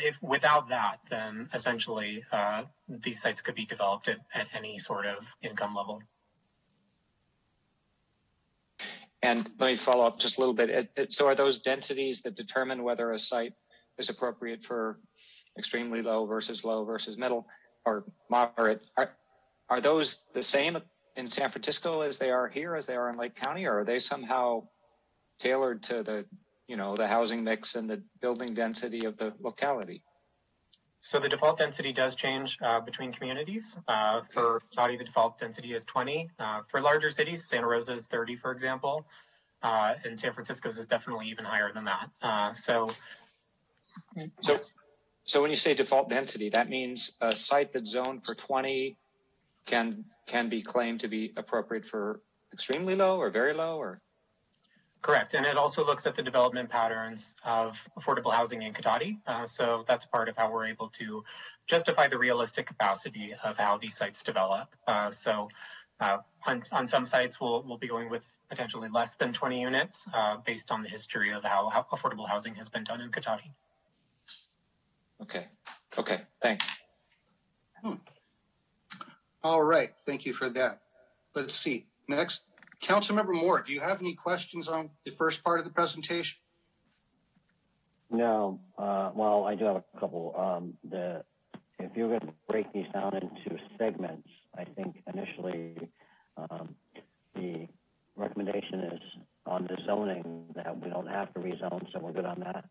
If without that, then essentially these sites could be developed at any sort of income level. And let me follow up just a little bit. So are those densities that determine whether a site is appropriate for extremely low versus middle or moderate? Are those the same in San Francisco as they are here, as they are in Lake County, or are they somehow tailored to the housing mix and the building density of the locality? So the default density does change between communities. For Saudi, the default density is 20. For larger cities, Santa Rosa is 30, for example. And San Francisco's is definitely even higher than that. So when you say default density, that means a site that's zoned for 20 can be claimed to be appropriate for extremely low or very low, or? Correct. And it also looks at the development patterns of affordable housing in Cotati. So that's part of how we're able to justify the realistic capacity of how these sites develop. On some sites, we'll be going with potentially less than 20 units based on the history of how affordable housing has been done in Cotati. Okay, thanks. All right, thank you for that. Let's see. Next, Councilmember Moore, do you have any questions on the first part of the presentation? No. Well, I do have a couple. If you're going to break these down into segments, I think initially the recommendation is on the zoning that we don't have to rezone, so we're good on that.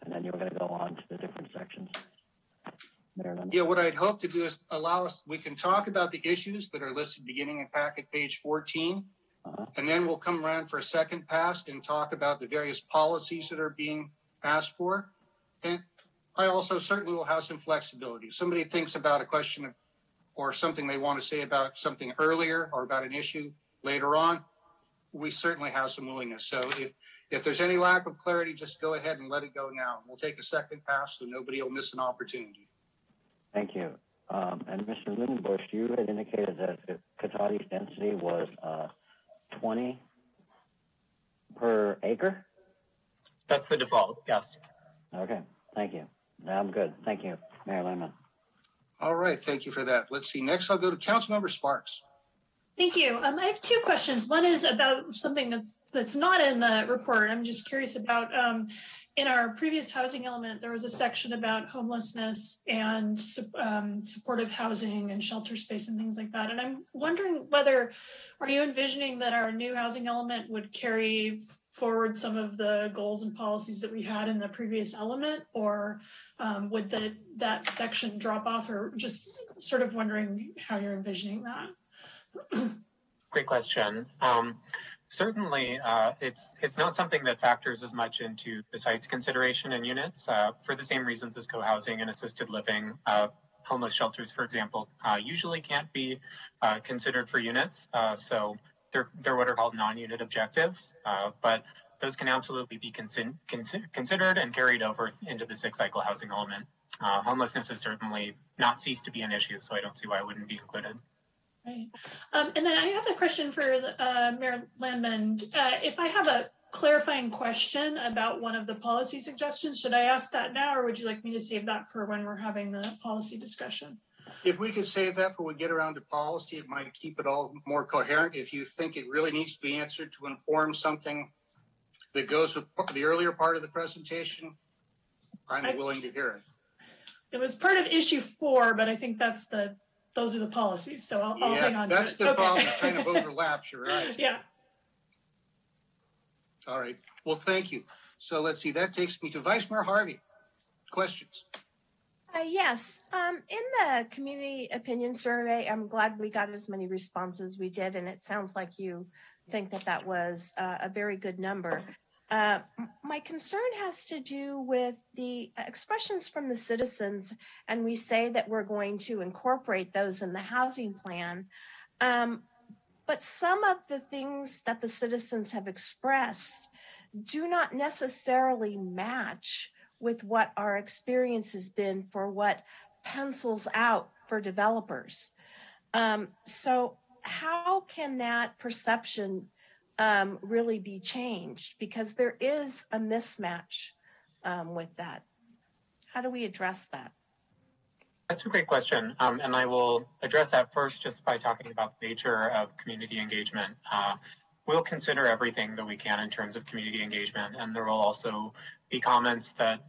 And then you're going to go on to the different sections. Yeah, what I'd hope to do is we can talk about the issues that are listed beginning in packet page 14. And then we'll come around for a second pass and talk about the various policies that are being asked for. And I also certainly will have some flexibility. If somebody thinks about a question or something they want to say about something earlier or about an issue later on, we certainly have some willingness. So if there's any lack of clarity, just go ahead and let it go now. We'll take a second pass so nobody will miss an opportunity. Thank you. And Mr. Lindenbush, you had indicated that Cotati's density was 20 per acre? That's the default, yes. Okay, thank you. I'm good. Thank you, Mayor Lehman. All right, thank you for that. Let's see. Next, I'll go to Councilmember Sparks. Thank you. I have two questions. One is about something that's not in the report. I'm just curious about, in our previous housing element, there was a section about homelessness and supportive housing and shelter space and things like that. And I'm wondering are you envisioning that our new housing element would carry forward some of the goals and policies that we had in the previous element, or would that section drop off, or just sort of wondering how you're envisioning that? great question. Certainly, it's not something that factors as much into the site's consideration in units for the same reasons as co-housing and assisted living. Homeless shelters, for example, usually can't be considered for units. So they're what are called non-unit objectives, but those can absolutely be considered and carried over into the 6-cycle housing element. Homelessness has certainly not ceased to be an issue, so I don't see why it wouldn't be included. Right. And then I have a question for Mayor Landman. If I have a clarifying question about one of the policy suggestions, should I ask that now, or would you like me to save that for when we're having the policy discussion? If we could save that for when we get around to policy, it might keep it all more coherent. If you think it really needs to be answered to inform something that goes with the earlier part of the presentation, I'm willing to hear it. It was part of issue 4, but I think those are the policies, so I'll hang on to it. That's the problem. It kind of overlaps, you're right. Yeah. All right. Well, thank you. So let's see. That takes me to Vice Mayor Harvey. Questions? Yes. In the community opinion survey, I'm glad we got as many responses we did, and it sounds like you think that was a very good number. My concern has to do with the expressions from the citizens, and we say that we're going to incorporate those in the housing plan. But some of the things that the citizens have expressed do not necessarily match with what our experience has been for what pencils out for developers. So how can that perception really be changed? Because there is a mismatch with that. How do we address that? That's a great question. And I will address that first just by talking about the nature of community engagement. We'll consider everything that we can in terms of community engagement, and there will also be comments that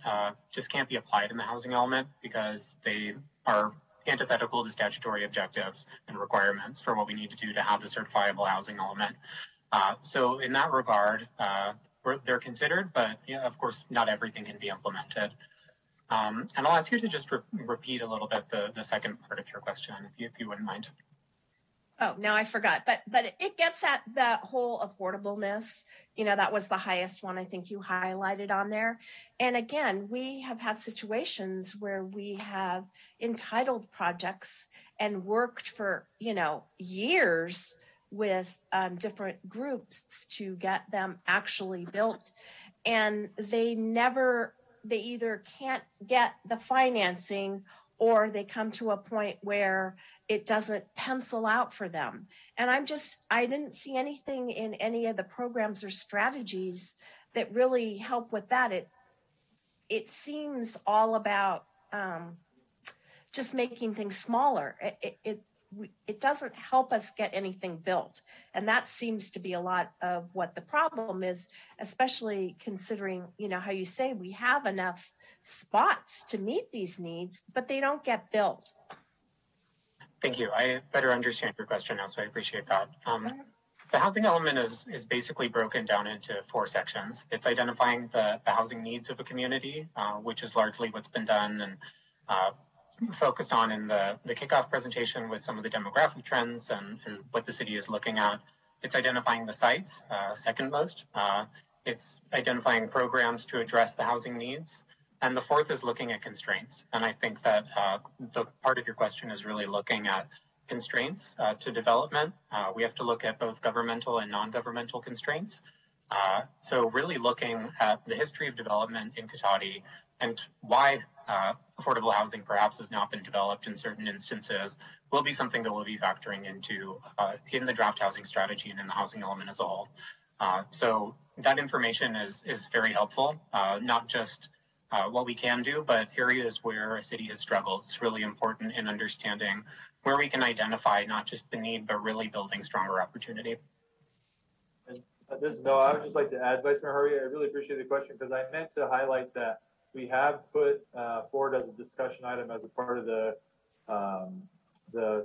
just can't be applied in the housing element because they are antithetical to statutory objectives and requirements for what we need to do to have a certifiable housing element. So in that regard, they're considered, but of course, not everything can be implemented. And I'll ask you to just repeat a little bit the second part of your question, if you wouldn't mind. Oh, now I forgot, but it gets at the whole affordableness. That was the highest one I think you highlighted on there. And again, we have had situations where we have entitled projects and worked for, years with different groups to get them actually built. And they either can't get the financing or they come to a point where it doesn't pencil out for them. And I didn't see anything in any of the programs or strategies that really help with that. It seems all about just making things smaller. It doesn't help us get anything built. And that seems to be a lot of what the problem is, especially considering, how you say we have enough spots to meet these needs, but they don't get built. Thank you. I better understand your question now, so I appreciate that. The housing element is basically broken down into 4 sections. It's identifying the housing needs of a community, which is largely what's been done and focused on in the kickoff presentation with some of the demographic trends and what the city is looking at. It's identifying the sites, second most. It's identifying programs to address the housing needs. And the 4th is looking at constraints. And I think that the part of your question is really looking at constraints to development. We have to look at both governmental and non-governmental constraints. So really looking at the history of development in Cotati and why affordable housing perhaps has not been developed in certain instances will be something that we'll be factoring into in the draft housing strategy and in the housing element as a whole. So that information is very helpful, not just what we can do, but areas where a city has struggled. It's really important in understanding where we can identify not just the need, but really building stronger opportunity. And this is Noah. I would just like to add, Vice Mayor Harvey, I really appreciate the question because I meant to highlight that we have put forward as a discussion item as a part of the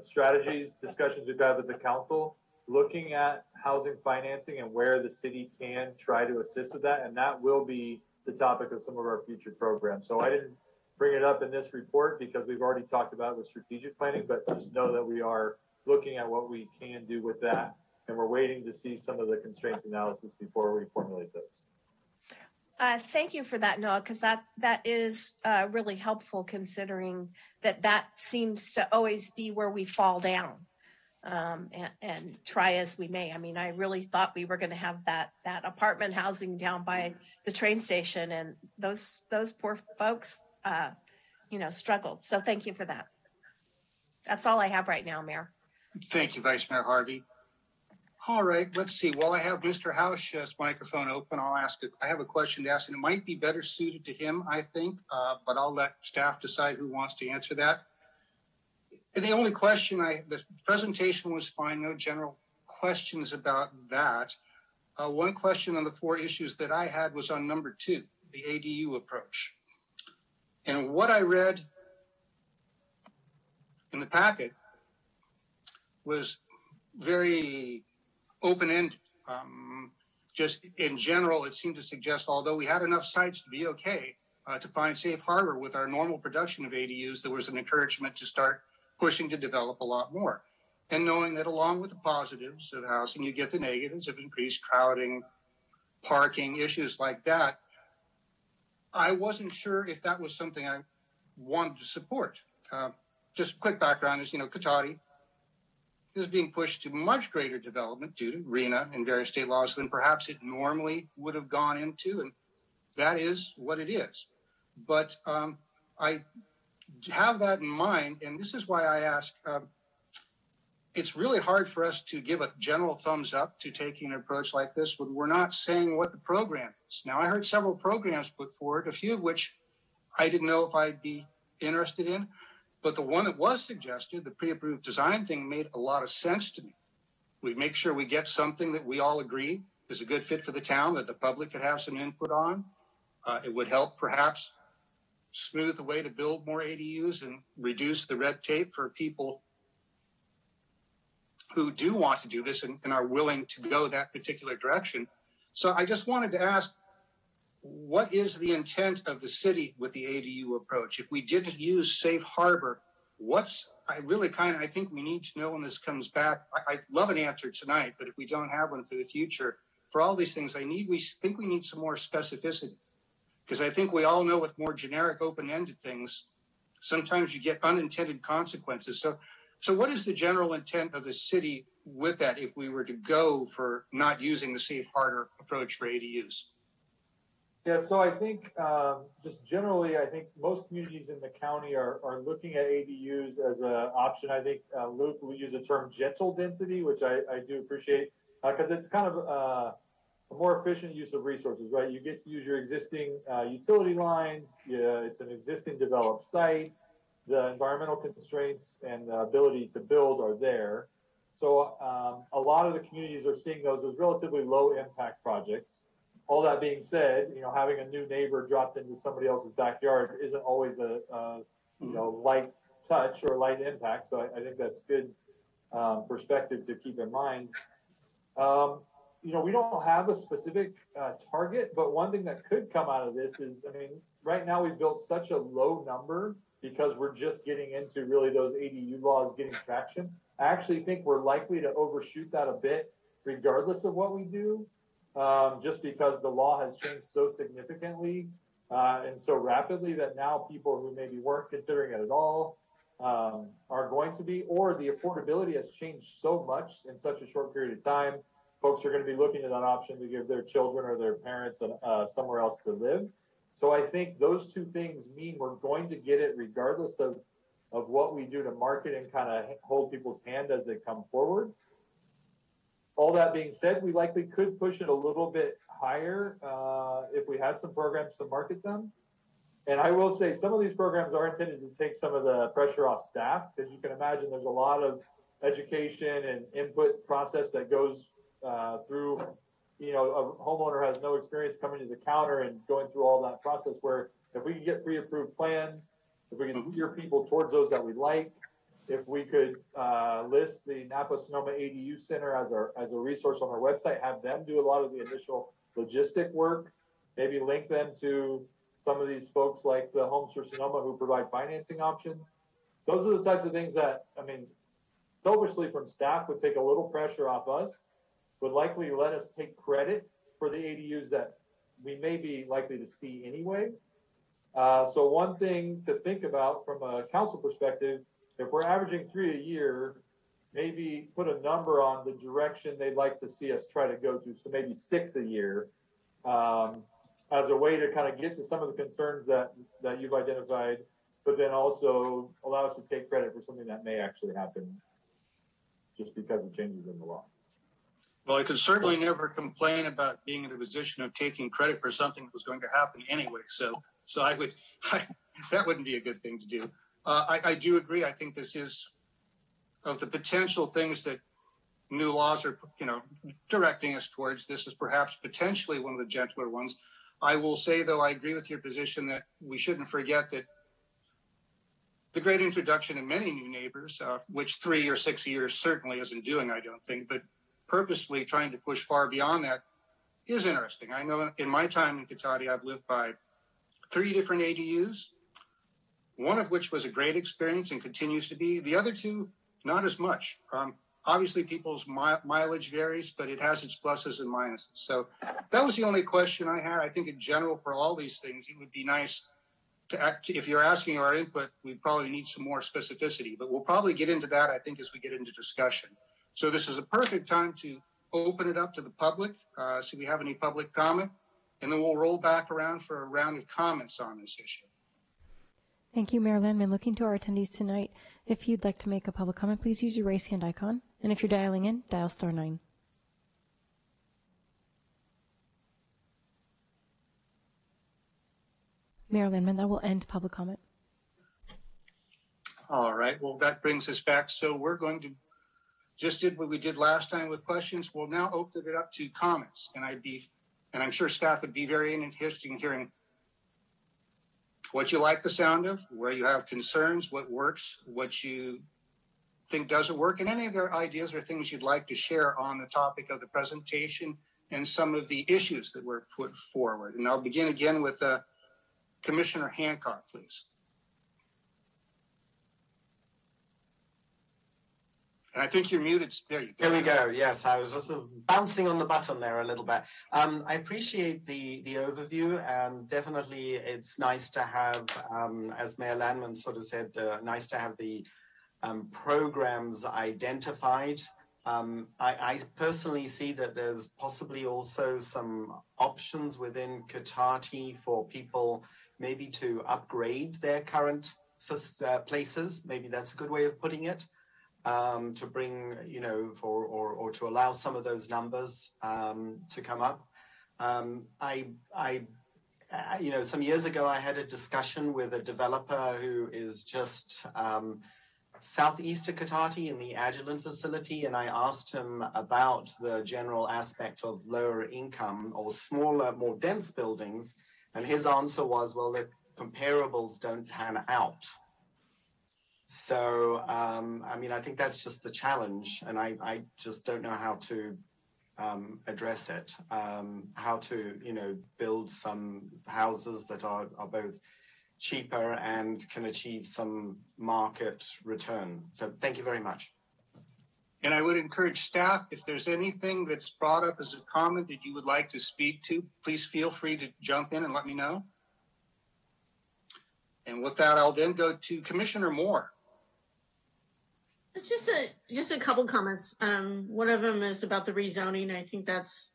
strategies discussions we've had with the council, looking at housing financing and where the city can try to assist with that, and that will be the topic of some of our future programs. So I didn't bring it up in this report because we've already talked about it with strategic planning, but just know that we are looking at what we can do with that and we're waiting to see some of the constraints analysis before we formulate those. Thank you for that, Noah, because that is really helpful, considering that seems to always be where we fall down, and try as we may. I mean, I really thought we were going to have that apartment housing down by the train station, and those poor folks, struggled. So thank you for that. That's all I have right now, Mayor. Thank you, Vice Mayor Harvey. All right, let's see. While I have Mr. Housh's microphone open, I have a question to ask, and it might be better suited to him, I think, but I'll let staff decide who wants to answer that. And the only question the presentation was fine, no general questions about that. One question on the 4 issues that I had was on number 2, the ADU approach. And what I read in the packet was very open-ended. Just in general, it seemed to suggest, although we had enough sites to be okay, to find safe harbor with our normal production of ADUs, there was an encouragement to start pushing to develop a lot more. And knowing that along with the positives of housing, you get the negatives of increased crowding, parking, issues like that, I wasn't sure if that was something I wanted to support. Just a quick background is, Cotati is being pushed to much greater development due to RENA and various state laws than perhaps it normally would have gone into, and that is what it is. But I have that in mind, and this is why I ask, it's really hard for us to give a general thumbs up to taking an approach like this when we're not saying what the program is. Now, I heard several programs put forward, a few of which I didn't know if I'd be interested in. But the one that was suggested, the pre-approved design thing, made a lot of sense to me. We make sure we get something that we all agree is a good fit for the town, that the public could have some input on. It would help perhaps smooth the way to build more ADUs and reduce the red tape for people who do want to do this and are willing to go that particular direction. So I just wanted to ask, what is the intent of the city with the ADU approach? If we didn't use safe harbor, I think we need to know when this comes back. I'd love an answer tonight, but if we don't have one for the future, for all these things, we think we need some more specificity. Because I think we all know with more generic open-ended things, sometimes you get unintended consequences. So what is the general intent of the city with that if we were to go for not using the safe harbor approach for ADUs? Yeah, so I think just generally, I think most communities in the county are looking at ADUs as an option. I think Luke will use the term gentle density, which I do appreciate, because it's kind of a more efficient use of resources, right? You get to use your existing utility lines. It's an existing developed site. The environmental constraints and the ability to build are there. So a lot of the communities are seeing those as relatively low impact projects. All that being said, having a new neighbor dropped into somebody else's backyard isn't always a light touch or light impact. So I think that's good perspective to keep in mind. We don't have a specific target, but one thing that could come out of this is, right now we've built such a low number because we're just getting into really those ADU laws getting traction. I actually think we're likely to overshoot that a bit regardless of what we do. Just because the law has changed so significantly and so rapidly that now people who maybe weren't considering it at all are going to be, or the affordability has changed so much in such a short period of time, folks are going to be looking at that option to give their children or their parents somewhere else to live. So I think those two things mean we're going to get it regardless of what we do to market and kind of hold people's hand as they come forward. All that being said, we likely could push it a little bit higher if we had some programs to market them. And I will say some of these programs are intended to take some of the pressure off staff, because you can imagine there's a lot of education and input process that goes through, a homeowner has no experience coming to the counter and going through all that process, where if we could get pre-approved plans, if we can steer people towards those that we like, if we could list the Napa-Sonoma ADU Center as a resource on our website, have them do a lot of the initial logistic work, maybe link them to some of these folks like the Homes for Sonoma who provide financing options. Those are the types of things that, selfishly from staff would take a little pressure off us would likely let us take credit for the ADUs that we may be likely to see anyway. So one thing to think about from a council perspective, if we're averaging 3 a year, maybe put a number on the direction they'd like to see us try to go to. So maybe 6 a year, as a way to kind of get to some of the concerns that you've identified, but then also allow us to take credit for something that may actually happen just because of changes in the law. Well, I could certainly never complain about being in a position of taking credit for something that was going to happen anyway. So that wouldn't be a good thing to do. I do agree. I think this is, of the potential things that new laws are, directing us towards, this is perhaps potentially one of the gentler ones. I will say, though, I agree with your position that we shouldn't forget that the great introduction of many new neighbors, which 3 or 6 years certainly isn't doing, I don't think, but purposely trying to push far beyond that is interesting. I know in my time in Cotati, I've lived by 3 different ADUs, one of which was a great experience and continues to be. The other 2, not as much. Obviously, people's mileage varies, but it has its pluses and minuses. So that was the only question I had. I think in general, for all these things, it would be nice to if you're asking our input, we probably need some more specificity, but we'll probably get into that, I think, as we get into discussion. So this is a perfect time to open it up to the public. See if we have any public comment, and then we'll roll back around for a round of comments on this issue. Thank you, Mayor Landman. Looking to our attendees tonight, if you'd like to make a public comment, please use your raise hand icon. And if you're dialing in, dial *9. Mayor Landman, that will end public comment. All right. Well, that brings us back. So we're going to just did what we did last time with questions. We'll now open it up to comments. And I'm sure staff would be very interested in hearing what you like the sound of, where you have concerns, what works, what you think doesn't work, and any other ideas or things you'd like to share on the topic of the presentation and some of the issues that were put forward. And I'll begin again with Commissioner Hancock, please. And I think you're muted. There you go. There we go. Yes, I was just bouncing on the button there a little bit. I appreciate the overview, and definitely it's nice to have, as Mayor Landman sort of said, nice to have the programs identified. I personally see that there's possibly also some options within Cotati for people maybe to upgrade their current places. Maybe that's a good way of putting it. To bring, or to allow some of those numbers to come up. Some years ago, I had a discussion with a developer who is just southeast of Cotati in the Agilent facility, and I asked him about the general aspect of lower income or smaller, more dense buildings, and his answer was, well, the comparables don't pan out. So, I think that's just the challenge, and I just don't know how to address it, how to, build some houses that are both cheaper and can achieve some market return. So thank you very much. And I would encourage staff, if there's anything that's brought up as a comment that you would like to speak to, please feel free to jump in and let me know. And with that, I'll then go to Commissioner Moore. Just a couple comments. One of them is about the rezoning. I think that's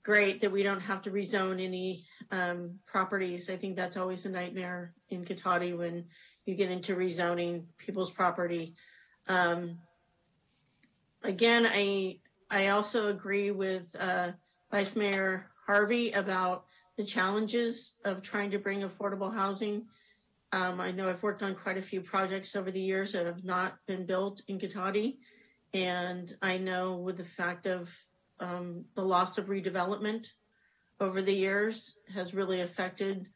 great that we don't have to rezone any properties. I think that's always a nightmare in Cotati when you get into rezoning people's property. Again, I also agree with Vice Mayor Harvey about the challenges of trying to bring affordable housing. I know I've worked on quite a few projects over the years that have not been built in Cotati. And I know with the fact of the loss of redevelopment over the years has really affected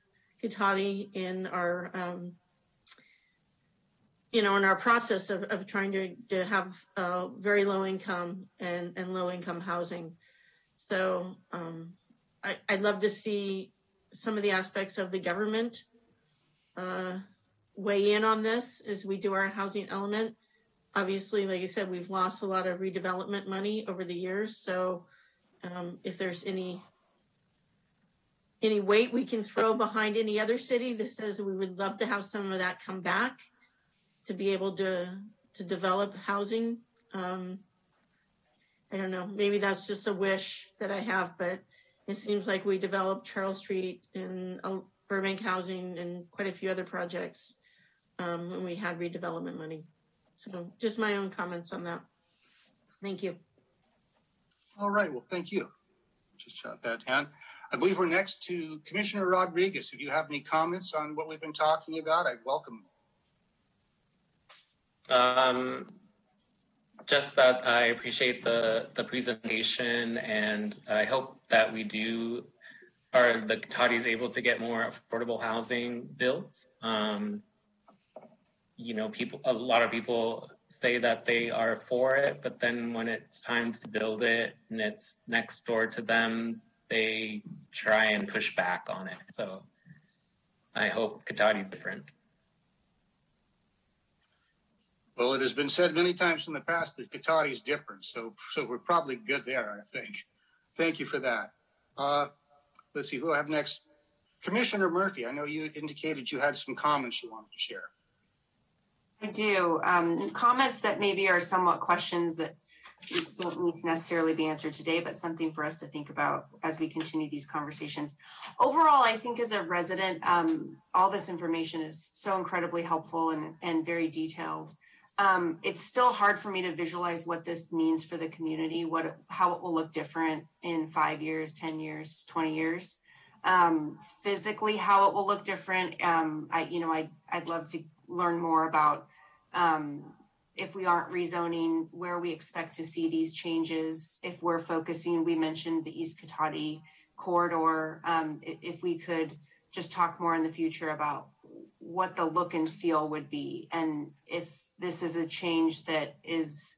Cotati in our, in our process of trying to have very low income and low income housing. So I'd love to see some of the aspects of the government weigh in on this as we do our housing element. obviously, like I said, we've lost a lot of redevelopment money over the years. So if there's any weight we can throw behind any other city that says we would love to have some of that come back to be able to develop housing. I don't know, maybe that's just a wish that I have, but it seems like we developed Charles Street and Burbank housing and quite a few other projects when we had redevelopment money. So just my own comments on that. Thank you. All right, well, thank you. Just shot that down. I believe we're next to Commissioner Rodriguez. If you have any comments on what we've been talking about, I'd welcome them. Just that I appreciate the presentation, and I hope that the Cotati is able to get more affordable housing built. You know, a lot of people say that they are for it, but then when it's time to build it and it's next door to them, they try and push back on it. So I hope Cotati is different. Well, it has been said many times in the past that Cotati is different, so we're probably good there, I think. Thank you for that. Let's see, who I have next? Commissioner Murphy, I know you indicated you had some comments you wanted to share. I do. Comments that maybe are somewhat questions that don't need to necessarily be answered today, but something for us to think about as we continue these conversations. Overall, I think as a resident, all this information is so incredibly helpful and very detailed. It's still hard for me to visualize what this means for the community, how it will look different in 5 years, 10 years, 20 years. Physically, how it will look different. I'd love to learn more about if we aren't rezoning, where we expect to see these changes. If we're focusing, we mentioned the East Cotati corridor. If we could just talk more in the future about what the look and feel would be, and if this is a change that is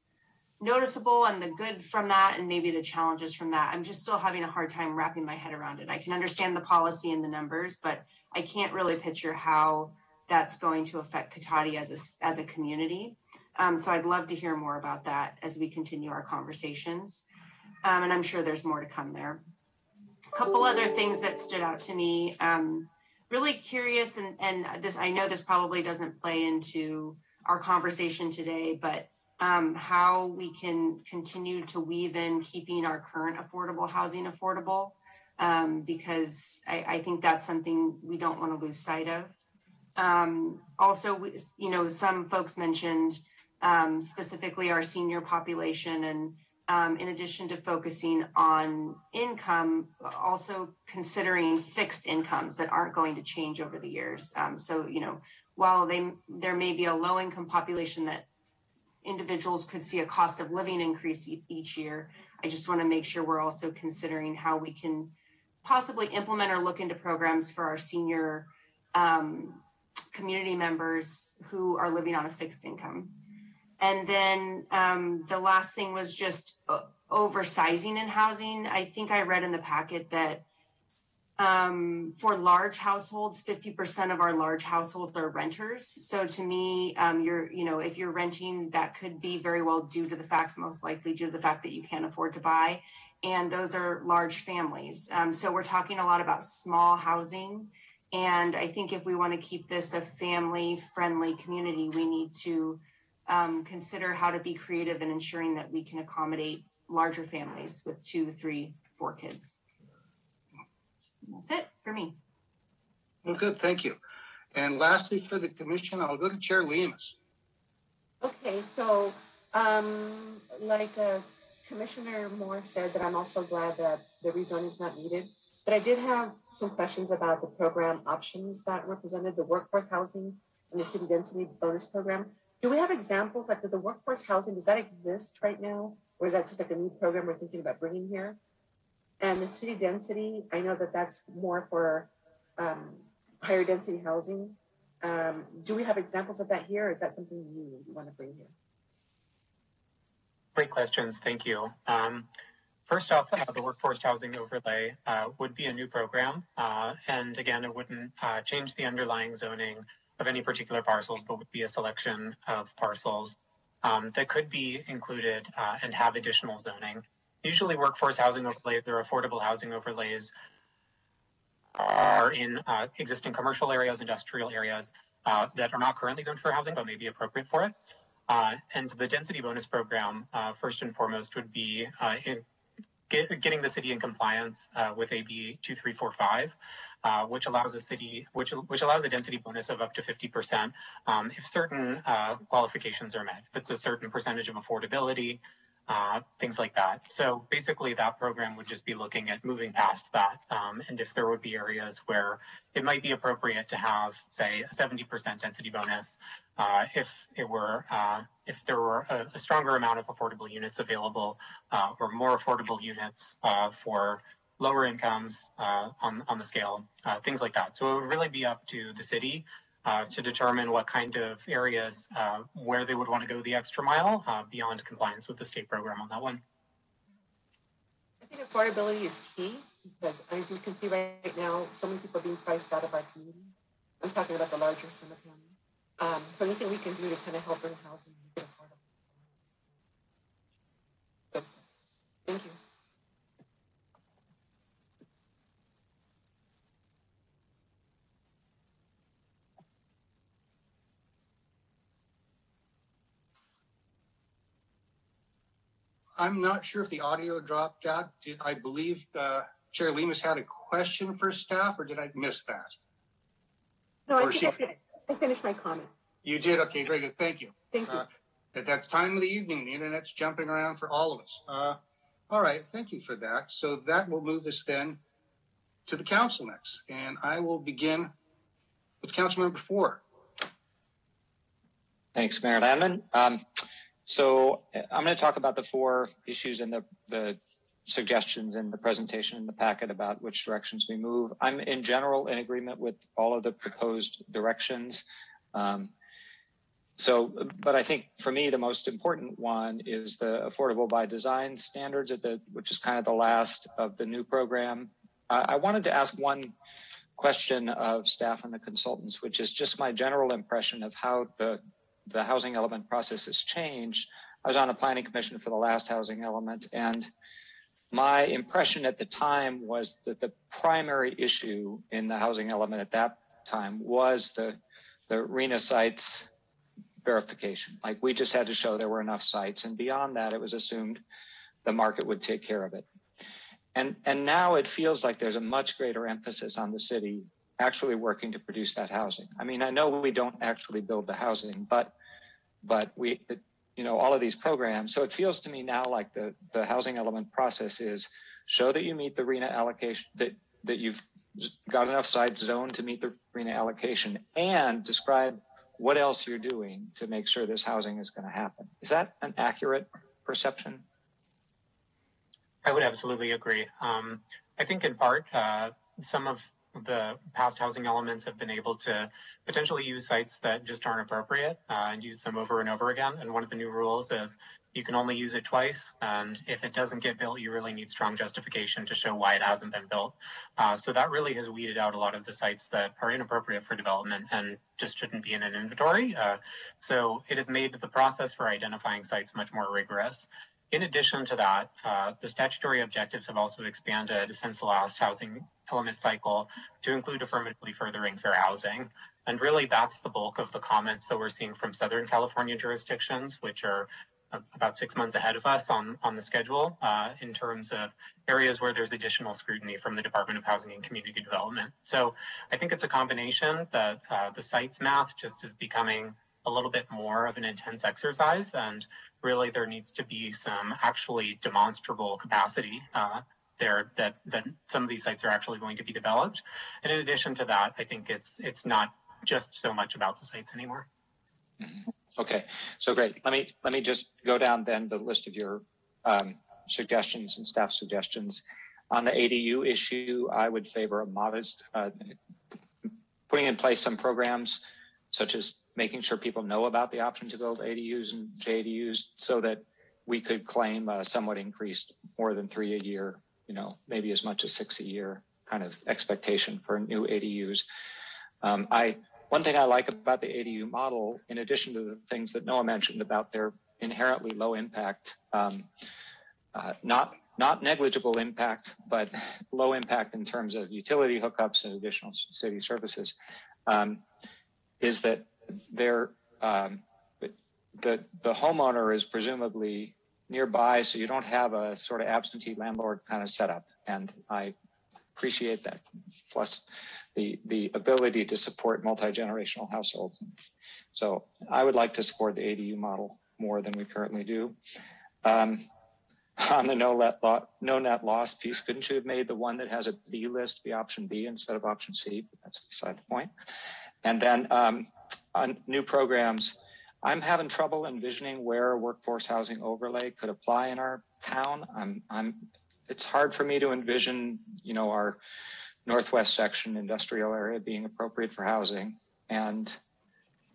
noticeable and the good from that and maybe the challenges from that. I'm just still having a hard time wrapping my head around it. I can understand the policy and the numbers, but I can't really picture how that's going to affect Cotati as a community. So I'd love to hear more about that as we continue our conversations. And I'm sure there's more to come there. A couple other things that stood out to me, really curious, and this, I know this probably doesn't play into our conversation today, but how we can continue to weave in keeping our current affordable housing affordable, because I think that's something we don't want to lose sight of. Also, some folks mentioned specifically our senior population, and in addition to focusing on income, also considering fixed incomes that aren't going to change over the years. While there may be a low-income population that individuals could see a cost of living increase each year, I just want to make sure we're also considering how we can possibly implement or look into programs for our senior community members who are living on a fixed income. And then the last thing was just oversizing in housing. I think I read in the packet that for large households, 50% of our large households are renters. So to me, if you're renting, that could be very well most likely due to the fact that you can't afford to buy. And those are large families. So we're talking a lot about small housing. And I think if we want to keep this a family-friendly community, we need to consider how to be creative in ensuring that we can accommodate larger families with 2, 3, 4 kids. That's it for me. Well, good, thank you. And lastly, for the commission, I'll go to Chair Lemus. Okay, so like Commissioner Moore said, that I'm also glad that the rezoning is not needed. But I did have some questions about the program options that were presented, the workforce housing and the city density bonus program. Do we have examples, like the workforce housing, does that exist right now? Or is that just like a new program we're thinking about bringing here? And the city density, I know that that's more for higher density housing. Do we have examples of that here, or is that something new you want to bring here? Great questions, thank you. First off, the workforce housing overlay would be a new program. And again, it wouldn't change the underlying zoning of any particular parcels, but would be a selection of parcels that could be included and have additional zoning. Usually workforce housing overlays or affordable housing overlays are in existing commercial areas, industrial areas that are not currently zoned for housing, but may be appropriate for it. And the density bonus program, first and foremost, would be getting the city in compliance with AB 2345, which allows a city, which allows a density bonus of up to 50% if certain qualifications are met. If it's a certain percentage of affordability, things like that. So basically that program would just be looking at moving past that. And if there would be areas where it might be appropriate to have, say, a 70% density bonus, if there were a stronger amount of affordable units available or more affordable units for lower incomes on the scale, things like that. So it would really be up to the city to determine what kind of areas where they would want to go the extra mile beyond compliance with the state program on that one. I think affordability is key because, as you can see right now, so many people are being priced out of our community. I'm talking about the larger Sonoma County. So anything we can do to kind of help bring housing and make it affordable. So, thank you. I'm not sure if the audio dropped out. I believe Chair Lemus had a question for staff, or did I miss that? No, I finished my comment. You did? Okay, very good. Thank you. Thank you. At that time of the evening, the internet's jumping around for all of us. All right, thank you for that. So that will move us then to the council next. And I will begin with Council Member 4. Thanks, Mayor Landman. So I'm going to talk about the 4 issues and the suggestions in the presentation in the packet about which directions we move. I'm in general in agreement with all of the proposed directions. But I think for me, the most important one is the affordable by design standards, which is kind of the last of the new program. I wanted to ask one question of staff and the consultants, which is just my general impression of how the housing element process has changed. I was on a planning commission for the last housing element, and my impression at the time was that the primary issue in the housing element at that time was the RENA sites verification. Like, we just had to show there were enough sites, and beyond that, it was assumed the market would take care of it. And now it feels like there's a much greater emphasis on the city actually working to produce that housing. I mean, I know we don't actually build the housing, but we, all of these programs. So it feels to me now like the housing element process is show that you meet the RENA allocation, that you've got enough sites zoned to meet the RENA allocation, and describe what else you're doing to make sure this housing is going to happen. Is that an accurate perception? I would absolutely agree. I think in part, some of the past housing elements have been able to potentially use sites that just aren't appropriate and use them over and over again. And one of the new rules is you can only use it twice. And if it doesn't get built, you really need strong justification to show why it hasn't been built. So that really has weeded out a lot of the sites that are inappropriate for development and just shouldn't be in an inventory. So it has made the process for identifying sites much more rigorous. In addition to that, the statutory objectives have also expanded since the last housing element cycle to include affirmatively furthering fair housing. And really, that's the bulk of the comments that we're seeing from Southern California jurisdictions, which are about 6 months ahead of us on the schedule in terms of areas where there's additional scrutiny from the Department of Housing and Community Development. So I think it's a combination that the sites math just is becoming a little bit more of an intense exercise, and really there needs to be some actually demonstrable capacity there that some of these sites are actually going to be developed. And in addition to that, I think it's not just so much about the sites anymore. Mm-hmm. Okay, so great. Let me just go down then the list of your suggestions and staff suggestions. On the ADU issue, I would favor a modest putting in place some programs such as making sure people know about the option to build ADUs and JADUs so that we could claim a somewhat increased more than 3 a year, maybe as much as 6 a year kind of expectation for new ADUs. One thing I like about the ADU model, in addition to the things that Noah mentioned about their inherently low impact, not negligible impact, but low impact in terms of utility hookups and additional city services, is that the homeowner is presumably nearby, so you don't have a sort of absentee landlord kind of setup. And I appreciate that. Plus the ability to support multi-generational households. So I would like to support the ADU model more than we currently do. On the no net loss piece, couldn't you have made the one that has a B list be option B instead of option C? But that's beside the point. And then on new programs, I'm having trouble envisioning where a workforce housing overlay could apply in our town. It's hard for me to envision, our northwest section industrial area being appropriate for housing, and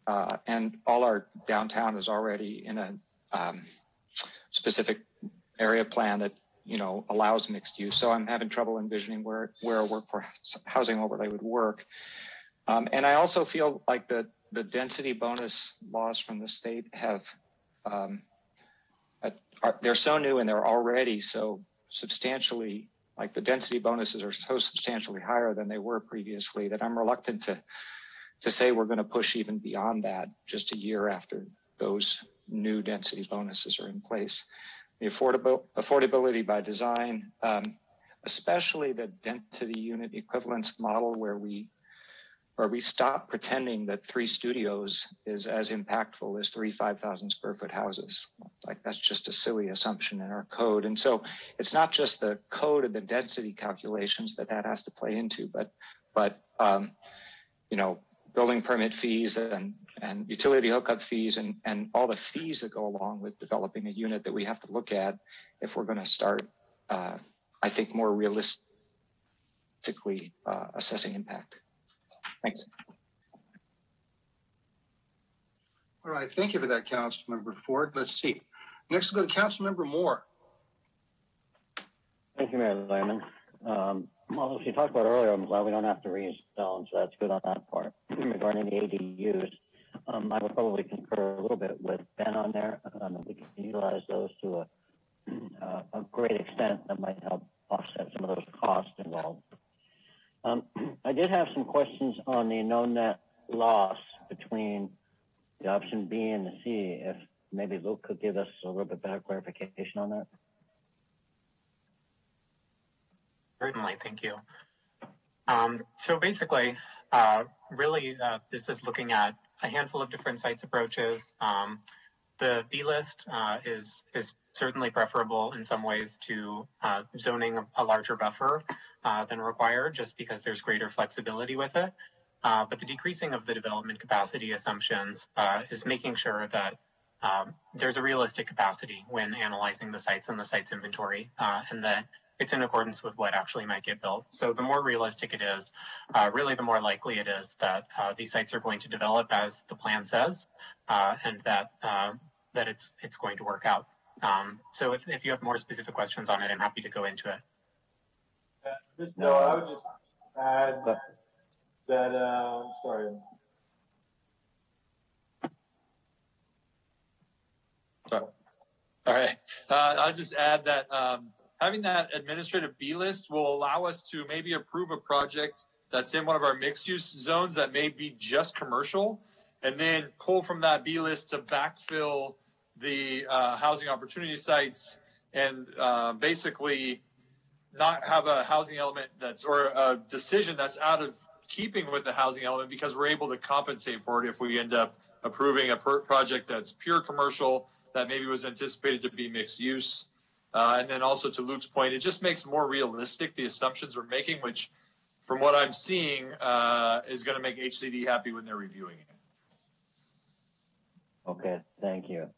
all our downtown is already in a specific area plan that allows mixed use. So I'm having trouble envisioning where a workforce housing overlay would work. And I also feel like the density bonus laws from the state they're so new and they're already so substantially, like the density bonuses are so substantially higher than they were previously, that I'm reluctant to say we're going to push even beyond that just a year after those new density bonuses are in place. The affordability by design, especially the density unit equivalence model, where we stop pretending that 3 studios is as impactful as 3 5,000 square foot houses. Like, that's just a silly assumption in our code. And so it's not just the code and the density calculations that has to play into, but building permit fees and utility hookup fees and all the fees that go along with developing a unit that we have to look at if we're going to start, I think, more realistically assessing impact. Thanks. All right, thank you for that, Councilmember Ford. Let's see. Next, we'll go to Councilmember Moore. Thank you, Mayor Lerman. Well, as you talked about earlier, I'm glad we don't have to rezone, so that's good on that part. Regarding the ADUs, I would probably concur a little bit with Ben on there. We can utilize those to a great extent that might help offset some of those costs involved. I did have some questions on the no net loss between the option B and the C. If maybe Luke could give us a little bit better clarification on that. Certainly, thank you. So basically, really, this is looking at a handful of different sites approaches. The B list is certainly preferable in some ways to zoning a larger buffer than required, just because there's greater flexibility with it. But the decreasing of the development capacity assumptions is making sure that there's a realistic capacity when analyzing the sites and the site's inventory, and that it's in accordance with what actually might get built. So the more realistic it is, really the more likely it is that these sites are going to develop as the plan says, and that it's going to work out. So if you have more specific questions on it, I'm happy to go into it. No, I would just add that, sorry. Sorry. All right. I'll just add that having that administrative B list will allow us to maybe approve a project that's in one of our mixed use zones that may be just commercial, and then pull from that B list to backfill the housing opportunity sites and basically not have a housing element or a decision that's out of keeping with the housing element, because we're able to compensate for it if we end up approving a project that's pure commercial that maybe was anticipated to be mixed use. And then also, to Luke's point, it just makes more realistic the assumptions we're making, which from what I'm seeing is going to make HCD happy when they're reviewing it. Okay, thank you.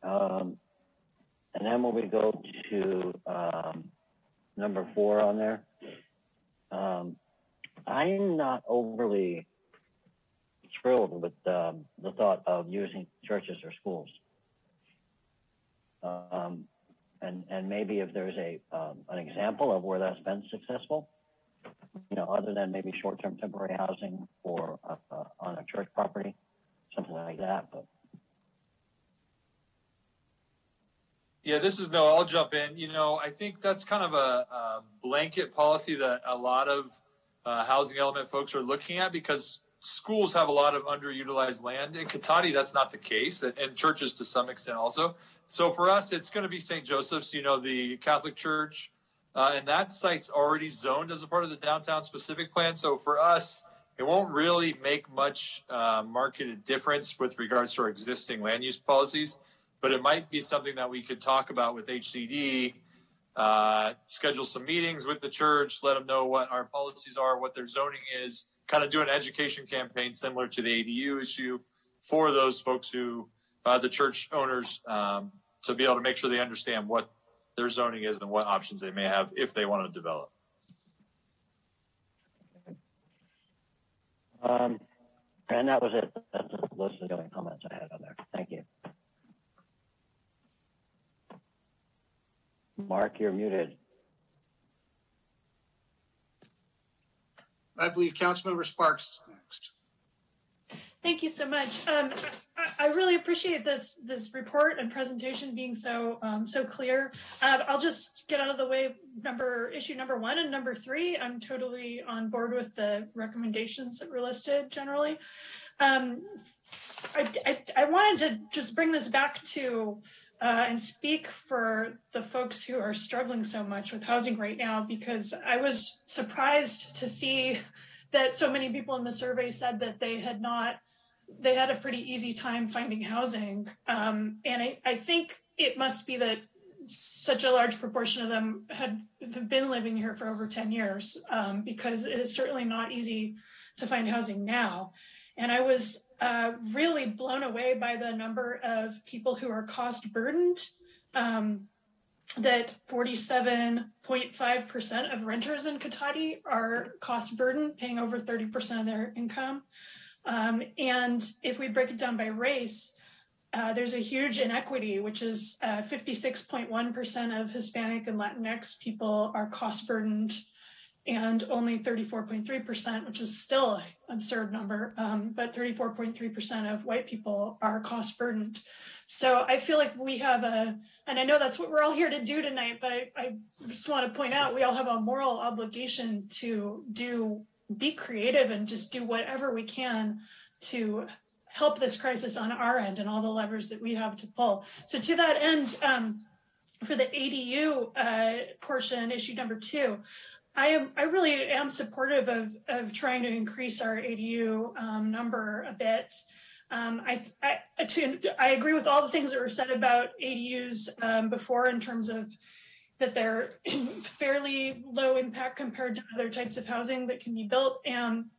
And then when we go to number 4 on there, I'm not overly thrilled with the thought of using churches or schools. And maybe if there's an example of where that's been successful, other than maybe short-term temporary housing or on a church property, something like that. But Yeah, this is Noah. I'll jump in. You know, I think that's kind of a blanket policy that a lot of housing element folks are looking at, because schools have a lot of underutilized land. In Cotati, that's not the case, and churches to some extent also. So for us, it's going to be St. Joseph's, you know, the Catholic Church, and that site's already zoned as a part of the downtown specific plan. So for us, it won't really make much marketed difference with regards to our existing land use policies, but it might be something that we could talk about with HCD, schedule some meetings with the church, let them know what our policies are, what their zoning is, kind of do an education campaign similar to the ADU issue for those folks who, the church owners, to be able to make sure they understand what their zoning is and what options they may have if they want to develop. And that was it. Those are the only comments I had on there. Thank you. Mark, you're muted. I believe Councilmember Sparks is next. Thank you so much. I really appreciate this report and presentation being so clear. I'll just get out of the way. Issue number 1 and number 3. I'm totally on board with the recommendations that were listed generally. I wanted to just bring this back to and speak for the folks who are struggling so much with housing right now, because I was surprised to see that so many people in the survey said that they had a pretty easy time finding housing. And I think it must be that such a large proportion of them have been living here for over 10 years, because it is certainly not easy to find housing now. And I was really blown away by the number of people who are cost burdened, that 47.5% of renters in Cotati are cost burdened, paying over 30% of their income. And if we break it down by race, there's a huge inequity, which is 56.1% of Hispanic and Latinx people are cost burdened, and only 34.3%, which is still an absurd number, but 34.3% of white people are cost burdened. So I feel like we have and I know that's what we're all here to do tonight, but I just want to point out we all have a moral obligation to be creative and just do whatever we can to help this crisis on our end and all the levers that we have to pull. So to that end, for the ADU portion, issue number 2, I really am supportive of trying to increase our ADU number a bit. I agree with all the things that were said about ADUs before, in terms of that they're fairly low impact compared to other types of housing that can be built. And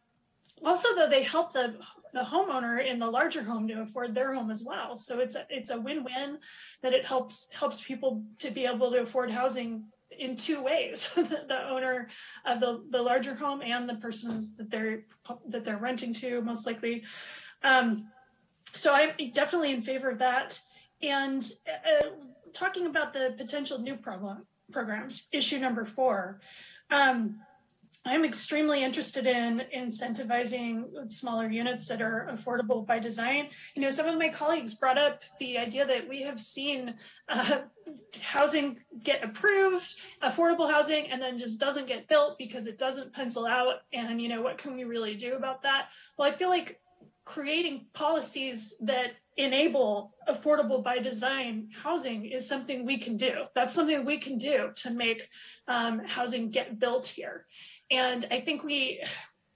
also, though, they help the homeowner in the larger home to afford their home as well. So it's a win-win that it helps people to be able to afford housing in 2 ways: the owner of the larger home and the person that they're renting to, most likely. So I'm definitely in favor of that. And talking about the potential new programs, issue number 4, I'm extremely interested in incentivizing smaller units that are affordable by design. You know, some of my colleagues brought up the idea that we have seen housing get approved, affordable housing, and then just doesn't get built because it doesn't pencil out. And, you know, what can we really do about that? Well, I feel like creating policies that enable affordable by design housing is something we can do. That's something we can do to make housing get built here. And I think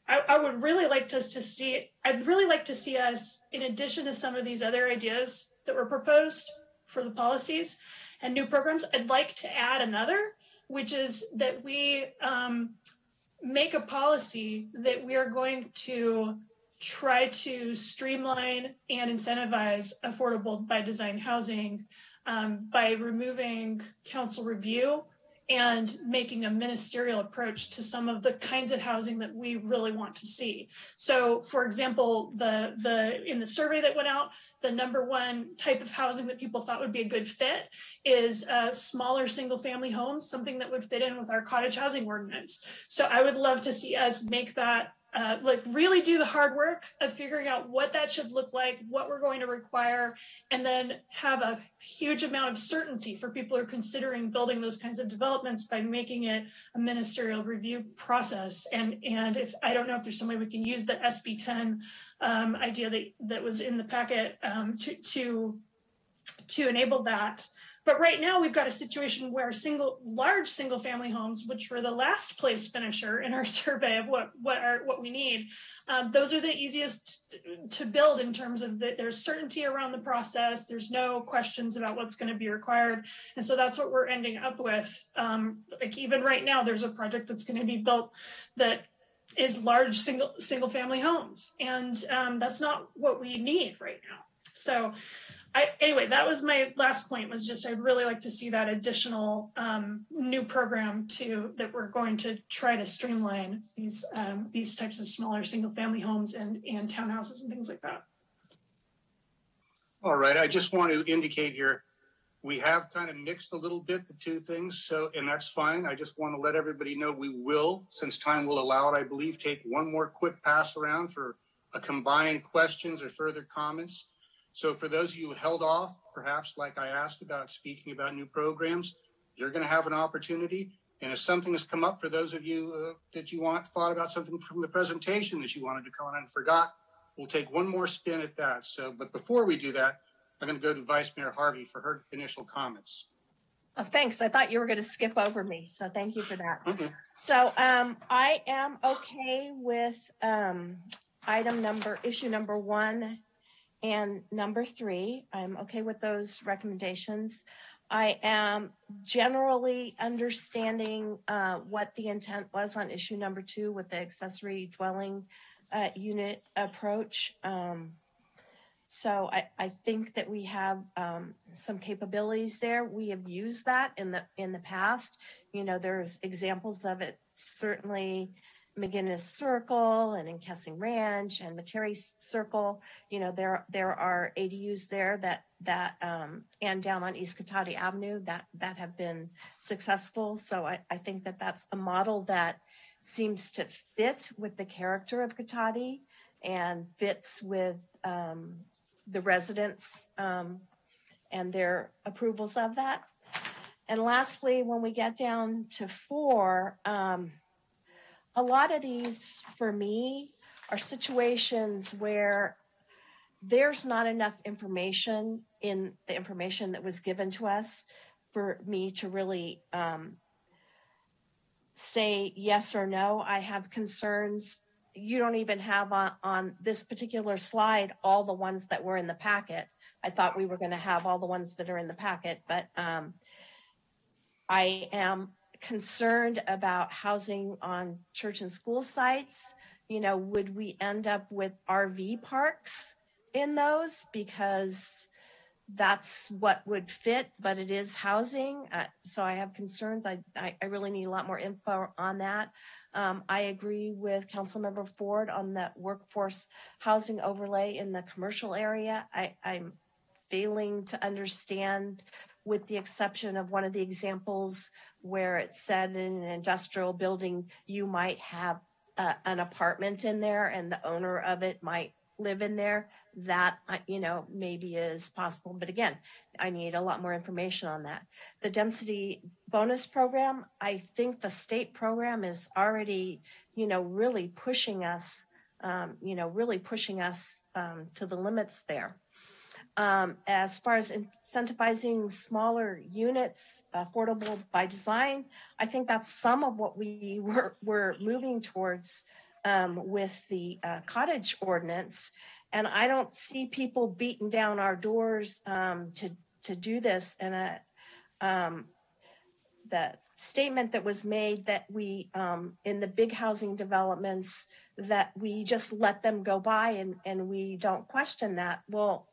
I would really like us to see, I'd really like to see us, in addition to some of these other ideas that were proposed for the policies and new programs, I'd like to add another, which is that we make a policy that we are going to try to streamline and incentivize affordable by design housing by removing council review and making a ministerial approach to some of the kinds of housing that we really want to see. So, for example, in the survey that went out, the number 1 type of housing that people thought would be a good fit is smaller single-family homes, something that would fit in with our cottage housing ordinance. So I would love to see us make that like really do the hard work of figuring out what that should look like, what we're going to require, and then have a huge amount of certainty for people who are considering building those kinds of developments by making it a ministerial review process. And if I don't know if there's some way we can use the SB 10 idea that was in the packet to enable that. But right now we've got a situation where large single family homes, which were the last place finisher in our survey of what we need, those are the easiest to build in terms of there's certainty around the process. There's no questions about what's going to be required. And so that's what we're ending up with. Like even right now, there's a project that's going to be built that is large single family homes. And that's not what we need right now. So anyway, that was my last point, was just I'd really like to see that additional new program that we're going to try to streamline these types of smaller single family homes and townhouses and things like that. All right, I just want to indicate here, we have kind of mixed a little bit the two things, and that's fine. I just want to let everybody know we will, since time will allow it, I believe, take one more quick pass around for a combined questions or further comments. So for those of you who held off, perhaps like I asked about speaking about new programs, you're going to have an opportunity. And if something has come up for those of you that thought about something from the presentation that you wanted to comment on and forgot, we'll take one more spin at that. So, but before we do that, I'm going to go to Vice Mayor Harvey for her initial comments. Oh, thanks. I thought you were going to skip over me. So thank you for that. Mm-hmm. So I am okay with issue number 1 and number 3. I'm okay with those recommendations. I am generally understanding what the intent was on issue number 2 with the accessory dwelling unit approach. So I think that we have some capabilities there. We have used that in the past. You know, there's examples of it, certainly McGinnis Circle and in Kessing Ranch and Materi Circle. You know, there are ADUs there that and down on East Cotati Avenue that have been successful. So I think that that's a model that seems to fit with the character of Cotati and fits with the residents and their approvals of that. And lastly, when we get down to 4, a lot of these, for me, are situations where there's not enough information in the information that was given to us for me to really say yes or no. I have concerns. You don't even have on this particular slide all the ones that were in the packet. I thought we were going to have all the ones that are in the packet, but I am concerned about housing on church and school sites. You know, would we end up with RV parks in those? Because that's what would fit, but it is housing. So I have concerns. I really need a lot more info on that. I agree with Councilmember Ford on the workforce housing overlay in the commercial area. I'm failing to understand, with the exception of one of the examples where it said in an industrial building, you might have an apartment in there and the owner of it might live in there. That, you know, maybe is possible. But again, I need a lot more information on that. The density bonus program, I think the state program is already, you know, really pushing us, to the limits there. As far as incentivizing smaller units, affordable by design, I think that's some of what we were moving towards with the cottage ordinance. And I don't see people beating down our doors to do this. And the statement that was made that we, in the big housing developments, that we just let them go by and we don't question that. Well,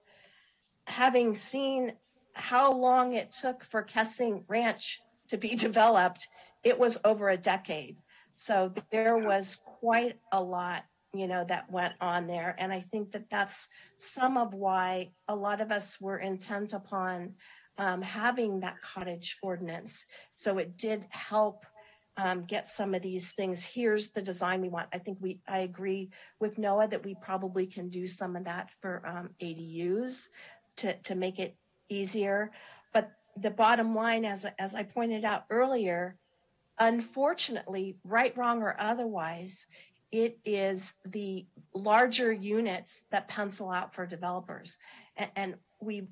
having seen how long it took for Kessing Ranch to be developed, it was over a decade. So there was quite a lot, you know, that went on there. And I think that that's some of why a lot of us were intent upon having that cottage ordinance. So it did help get some of these things. Here's the design we want. I agree with Noah that we probably can do some of that for ADUs to make it easier. But the bottom line, as I pointed out earlier, unfortunately, right, wrong, or otherwise, it is the larger units that pencil out for developers. And we've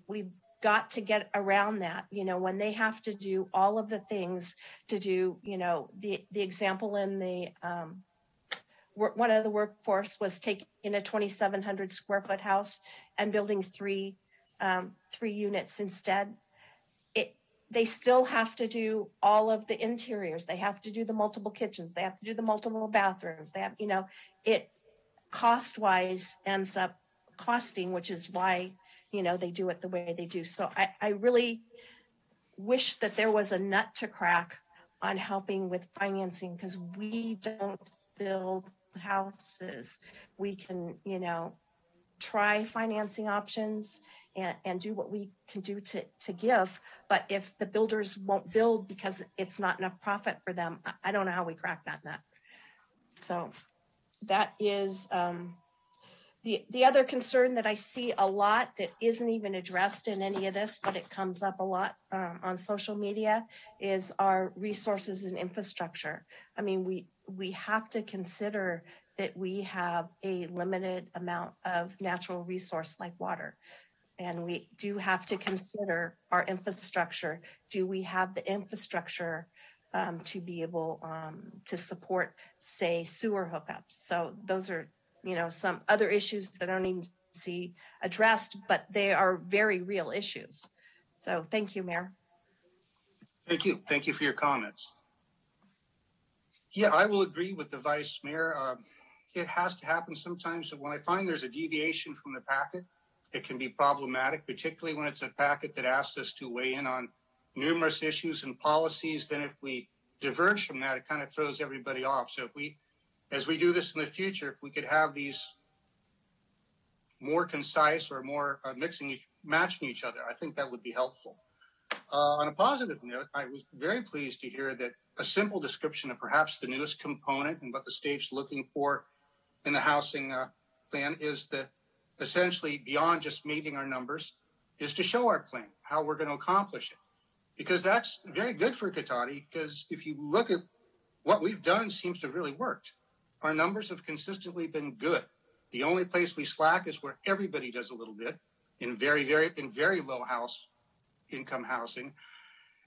got to get around that, when they have to do all of the things to do, the example in the, one of the workforce was taking a 2,700 square foot house and building three units instead. They still have to do all of the interiors. They have to do the multiple kitchens. They have to do the multiple bathrooms. They have, it cost-wise ends up costing, which is why, they do it the way they do. So I really wish that there was a nut to crack on helping with financing, because we don't build houses. We can, try financing options and do what we can do to give. But if the builders won't build because it's not enough profit for them, I don't know how we crack that nut. So that is the other concern that I see a lot that isn't even addressed in any of this, but it comes up a lot on social media, is our resources and infrastructure. I mean, we have to consider that we have a limited amount of natural resource like water. And we do have to consider our infrastructure. Do we have the infrastructure to be able to support, say, sewer hookups? So those are, some other issues that I don't even see addressed, but they are very real issues. So thank you, Mayor. Thank you. Thank you for your comments. Yeah, I will agree with the Vice Mayor. It has to happen sometimes. When I find there's a deviation from the packet, it can be problematic, particularly when it's a packet that asks us to weigh in on numerous issues and policies. Then if we diverge from that, it kind of throws everybody off. So as we do this in the future, if we could have these more concise or more matching each other, I think that would be helpful. On a positive note, I was very pleased to hear that a simple description of perhaps the newest component and what the state's looking for in the housing plan is that essentially, beyond just meeting our numbers, is to show our plan, how we're going to accomplish it. Because that's very good for Cotati, because if you look at what we've done, seems to have really worked. Our numbers have consistently been good. The only place we slack is where everybody does a little bit in very low income housing.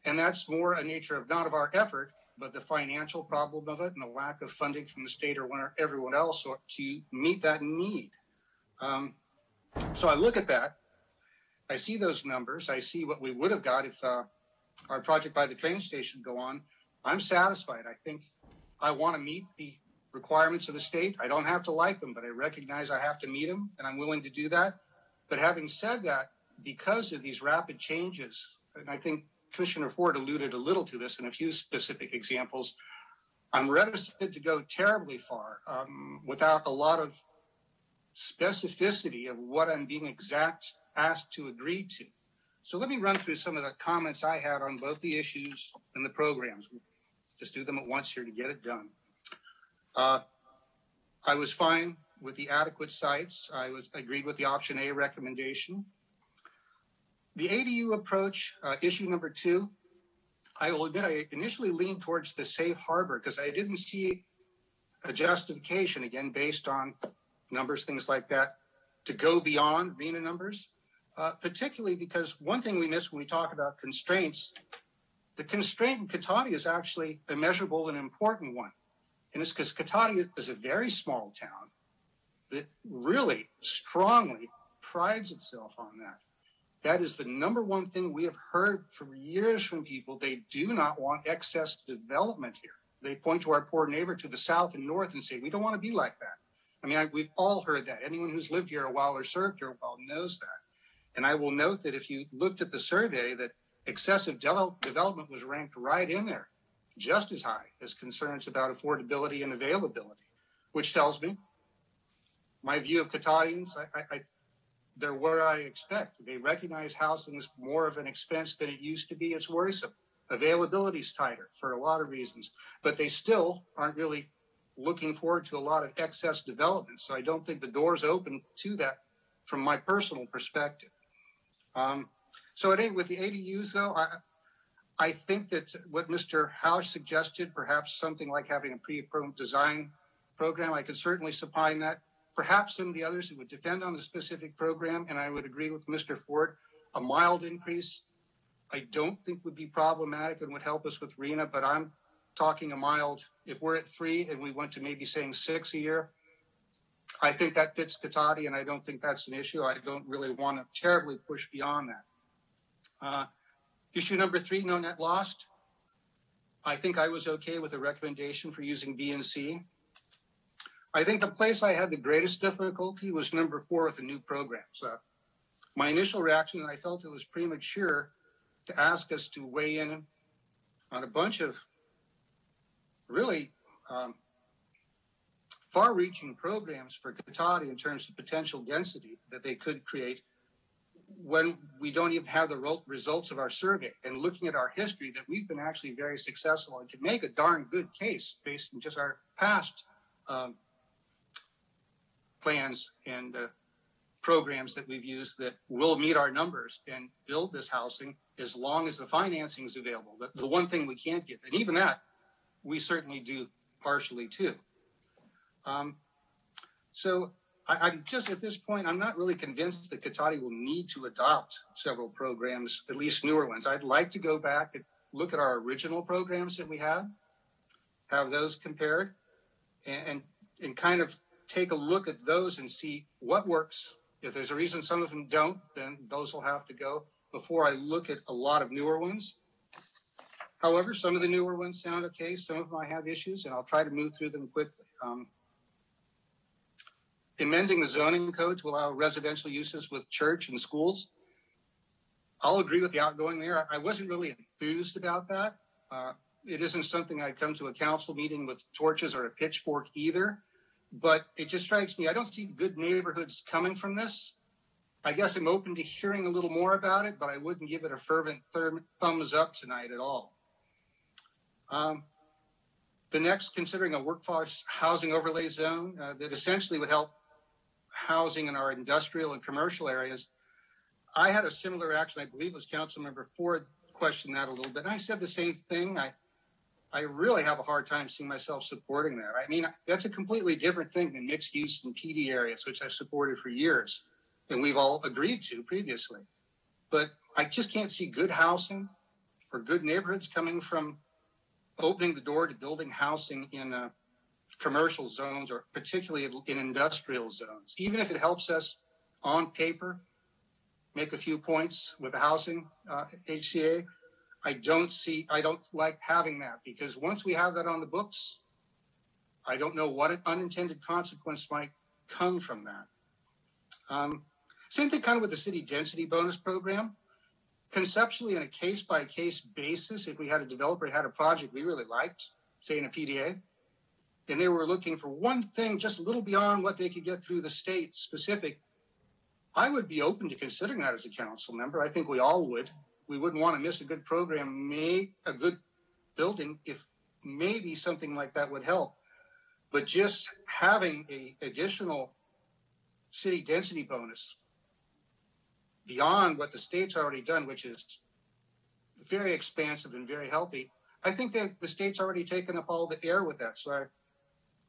And that's more a nature of not of our effort, but the financial problem of it and the lack of funding from the state or everyone else to meet that need. So I look at that, I see those numbers, I see what we would have got if our project by the train station go on. I'm satisfied. I think I want to meet the requirements of the state. I don't have to like them, but I recognize I have to meet them, and I'm willing to do that. But having said that, because of these rapid changes, and I think Commissioner Ford alluded a little to this in a few specific examples, I'm reticent to go terribly far without a lot of specificity of what I'm being asked to agree to. So let me run through some of the comments I had on both the issues and the programs. Just do them at once here to get it done. I was fine with the adequate sites. I agreed with the option A recommendation. The ADU approach, issue number 2, I will admit I initially leaned towards the safe harbor because I didn't see a justification, again, based on numbers, things like that, to go beyond RENA numbers, particularly because one thing we miss when we talk about constraints, the constraint in Cotati is actually a measurable and important one. And it's because Cotati is a very small town that really strongly prides itself on that. That is the number one thing we have heard for years from people. They do not want excess development here. They point to our poor neighbor to the south and north and say, we don't want to be like that. I mean, we've all heard that. Anyone who's lived here a while or served here a while knows that. And I will note that if you looked at the survey, that excessive development was ranked right in there, just as high as concerns about affordability and availability, which tells me my view of Cotatians, they're where I expect. They recognize housing is more of an expense than it used to be. It's worrisome. Availability is tighter for a lot of reasons, but they still aren't really looking forward to a lot of excess development. So I don't think the door's open to that from my personal perspective. So it ain't with the ADUs though. I think that what Mr. House suggested, perhaps something like having a pre-approved design program, I could certainly supply that. Perhaps some of the others who would defend on the specific program, and I would agree with Mr. Ford, a mild increase I don't think would be problematic and would help us with RENA, but I'm talking a mild, if we're at 3 and we went to maybe saying 6 a year, I think that fits Cotati, and I don't think that's an issue. I don't really want to terribly push beyond that. Issue number 3, no net lost. I think I was okay with a recommendation for using B and C. I think the place I had the greatest difficulty was number 4 with the new programs. My initial reaction, I felt it was premature to ask us to weigh in on a bunch of really far-reaching programs for Cotati in terms of potential density that they could create when we don't even have the results of our survey. And looking at our history, that we've been actually very successful and can make a darn good case based on just our past plans and programs that we've used that will meet our numbers and build this housing as long as the financing is available. The one thing we can't get, and even that, we certainly do partially too. So I'm just at this point, I'm not really convinced that Cotati will need to adopt several programs, at least newer ones. I'd like to go back and look at our original programs that we have those compared, and kind of take a look at those and see what works. If there's a reason some of them don't, then those will have to go before I look at a lot of newer ones. However, some of the newer ones sound okay. Some of them I have issues, and I'll try to move through them quickly. Amending the zoning code to allow residential uses with church and schools. I'll agree with the outgoing mayor. I wasn't really enthused about that. It isn't something I come to a council meeting with torches or a pitchfork either, but it just strikes me, I don't see good neighborhoods coming from this. I guess I'm open to hearing a little more about it, but I wouldn't give it a fervent thumbs up tonight at all. The next, considering a workforce housing overlay zone that essentially would help housing in our industrial and commercial areas. I had a similar reaction. I believe it was Councilmember Ford questioned that a little bit. And I said the same thing. I really have a hard time seeing myself supporting that. I mean, that's a completely different thing than mixed use and PD areas, which I've supported for years, and we've all agreed to previously. But I just can't see good housing or good neighborhoods coming from opening the door to building housing in commercial zones, or particularly in industrial zones. Even if it helps us on paper make a few points with the housing HCA, I don't like having that, because once we have that on the books, I don't know what an unintended consequence might come from that. Same thing kind of with the city density bonus program. Conceptually, on a case-by-case basis, if we had a developer who had a project we really liked, say in a PDA, and they were looking for one thing just a little beyond what they could get through the state specific, I would be open to considering that as a council member. I think we all would. We wouldn't want to miss a good program, make a good building, if maybe something like that would help. But just having an additional city density bonus beyond what the state's already done, which is very expansive and very healthy, I think that the state's already taken up all the air with that. So I'm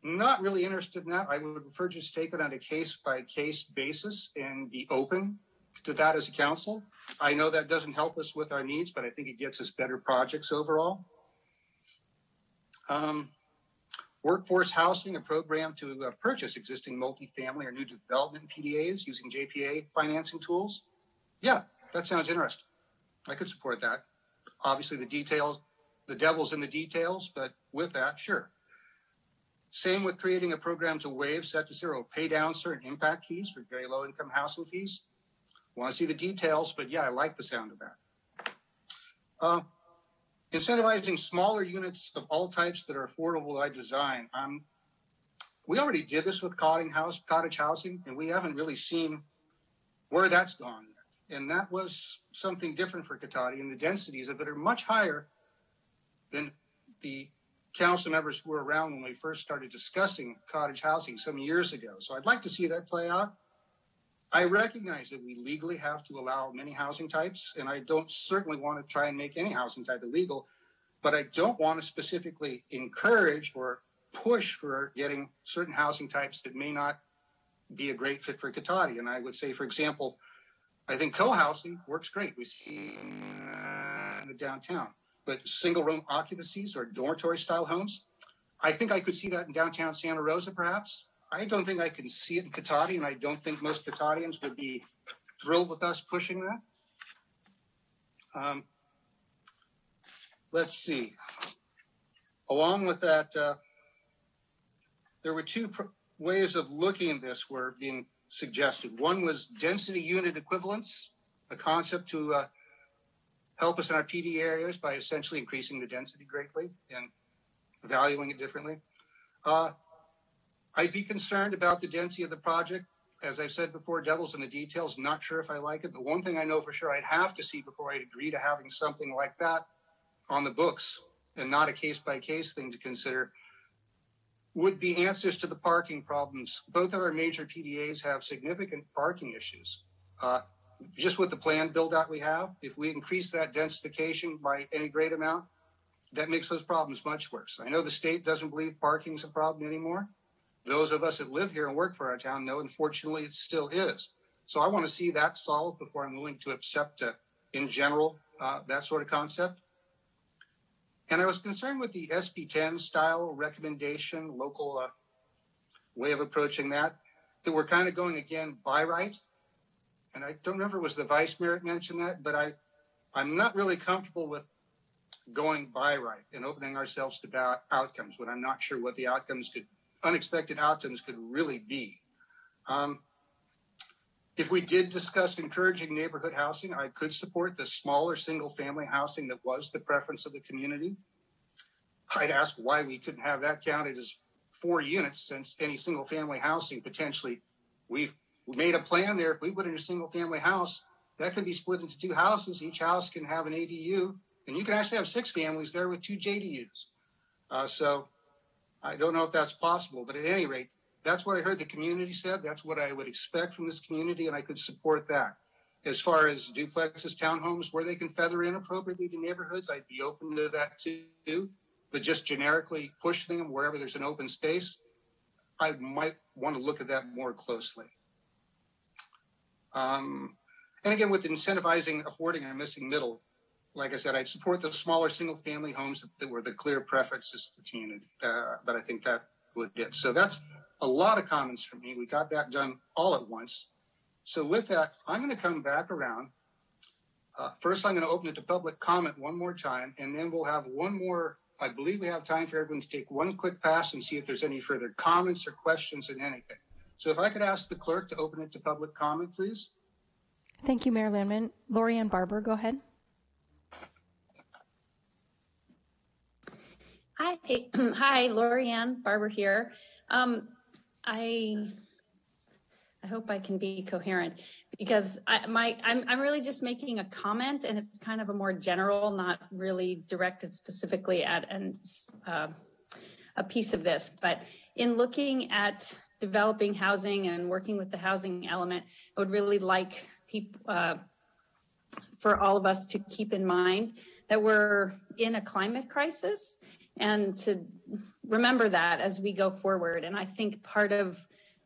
not really interested in that. I would prefer to just take it on a case-by-case basis and be open to that as a council. I know that doesn't help us with our needs, but I think it gets us better projects overall. Workforce housing, a program to purchase existing multifamily or new development PDAs using JPA financing tools. Yeah, that sounds interesting. I could support that. Obviously the details, the devil's in the details, but with that, sure. Same with creating a program to waive set to zero, pay down certain impact fees for very low income housing fees. Want to see the details, but yeah, I like the sound of that. Incentivizing smaller units of all types that are affordable by design. We already did this with cottage housing, and we haven't really seen where that's gone. And that was something different for Cotati, and the densities of it are much higher than the council members who were around when we first started discussing cottage housing some years ago. So I'd like to see that play out. I recognize that we legally have to allow many housing types, and I don't certainly want to try and make any housing type illegal, but I don't want to specifically encourage or push for getting certain housing types that may not be a great fit for Cotati. And I would say, for example, I think co-housing works great. We see in the downtown, but single room occupancies or dormitory style homes, I think I could see that in downtown Santa Rosa, perhaps. I don't think I can see it in Cotati, and I don't think most Cotatians would be thrilled with us pushing that. Let's see. Along with that, there were two ways of looking at this were being suggested. One was density unit equivalence, a concept to help us in our PD areas by essentially increasing the density greatly and valuing it differently. I'd be concerned about the density of the project. As I've said before, devil's in the details. Not sure if I like it, but one thing I know for sure I'd have to see before I'd agree to having something like that on the books and not a case-by-case thing to consider would be answers to the parking problems. Both of our major PDAs have significant parking issues. Just with the planned build-out we have, if we increase that densification by any great amount, that makes those problems much worse. I know the state doesn't believe parking is a problem anymore. Those of us that live here and work for our town know, unfortunately, it still is. So I want to see that solved before I'm willing to accept, in general, that sort of concept. And I was concerned with the SB10 style recommendation, local way of approaching that we're kind of going again by right. And I don't remember, was the vice mayor mentioned that, but I'm not really comfortable with going by right and opening ourselves to bad outcomes when I'm not sure what the unexpected outcomes could really be. If we did discuss encouraging neighborhood housing, I could support the smaller single family housing that was the preference of the community. I'd ask why we couldn't have that counted as 4 units, since any single family housing potentially, we've made a plan there. If we put in a single family house, that could be split into 2 houses. Each house can have an ADU, and you can actually have 6 families there with 2 JDUs. So I don't know if that's possible, but at any rate, that's what I heard the community said. That's what I would expect from this community, and I could support that. As far as duplexes, townhomes, where they can feather in appropriately to neighborhoods, I'd be open to that too. But just generically pushing them wherever there's an open space, I might want to look at that more closely. And again, with incentivizing affording a missing middle, like I said, I'd support the smaller single-family homes that were the clear preferences to the community. But I think that would it. So that's a lot of comments from me. We got that done all at once. So with that, I'm going to come back around. First, I'm going to open it to public comment one more time, and then we'll have one more. I believe we have time for everyone to take one quick pass and see if there's any further comments or questions and anything. So if I could ask the clerk to open it to public comment, please. Thank you, Mayor Landman. Lorianne Barber, go ahead. Hi, hi, Lorianne Barber here. I hope I can be coherent because I'm really just making a comment, and it's kind of a more general, not really directed specifically at a piece of this. But in looking at developing housing and working with the housing element, I would really like people, for all of us to keep in mind that we're in a climate crisis, and to remember that as we go forward. And I think part of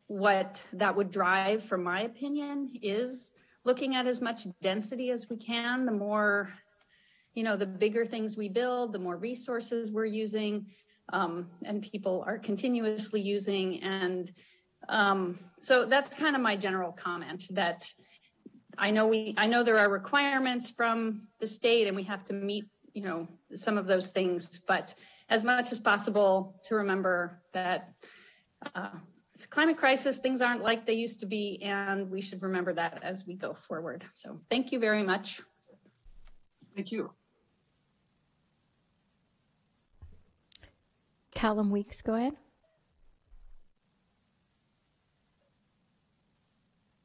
what that would drive, from my opinion, is looking at as much density as we can. The more, the bigger things we build, the more resources we're using, and people are continuously using. And so that's kind of my general comment, that I know there are requirements from the state and we have to meet, some of those things, but as much as possible to remember that it's a climate crisis, things aren't like they used to be, and we should remember that as we go forward. So thank you very much. Thank you. Callum Weeks, go ahead.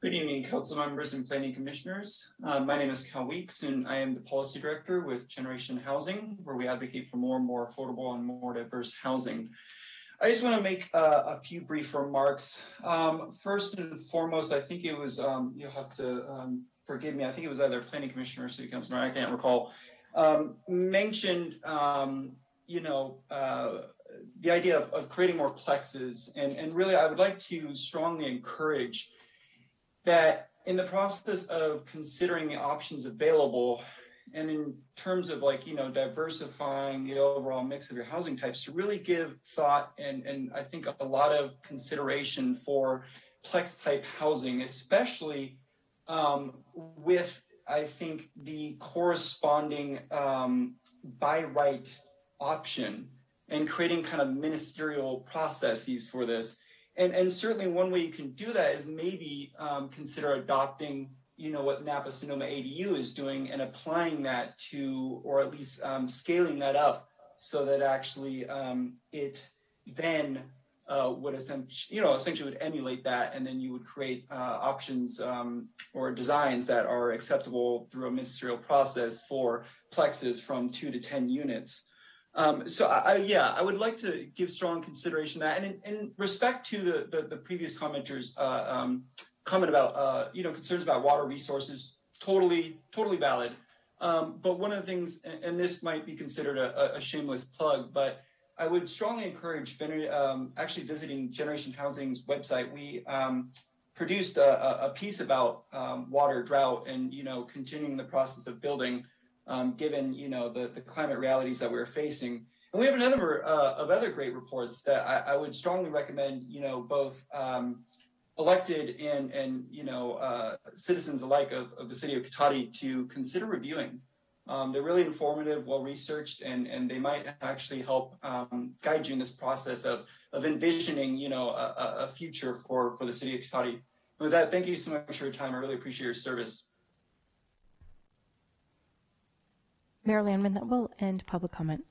Good evening, evening, council members and planning commissioners. My name is Cal Weeks, and I am the policy director with Generation Housing, where we advocate for more and more affordable and more diverse housing. I just want to make a few brief remarks. First and foremost, I think it was, you'll have to forgive me, I think it was either planning commissioner or city councilor, I can't recall, mentioned, the idea of creating more plexes. And really, I would like to strongly encourage that in the process of considering the options available, and in terms of diversifying the overall mix of your housing types, to really give thought and I think a lot of consideration for plex type housing, especially with, I think, the corresponding by right option and creating kind of ministerial processes for this. And certainly one way you can do that is maybe consider adopting, what Napa Sonoma ADU is doing and applying that to, or at least scaling that up so that actually it then would essentially would emulate that, and then you would create options or designs that are acceptable through a ministerial process for plexes from 2 to 10 units. So I would like to give strong consideration to that. And in respect to the previous commenters' comment about, concerns about water resources, totally valid. But one of the things, and this might be considered a shameless plug, but I would strongly encourage actually visiting Generation Housing's website. We produced a piece about water drought and, continuing the process of building, given, the climate realities that we're facing. And we have a number of other great reports that I would strongly recommend, both elected and citizens alike of the city of Cotati to consider reviewing. They're really informative, well-researched, and they might actually help guide you in this process of envisioning, a future for the city of Cotati. And with that, thank you so much for your time. I really appreciate your service. Mayor Landman, that will end public comment.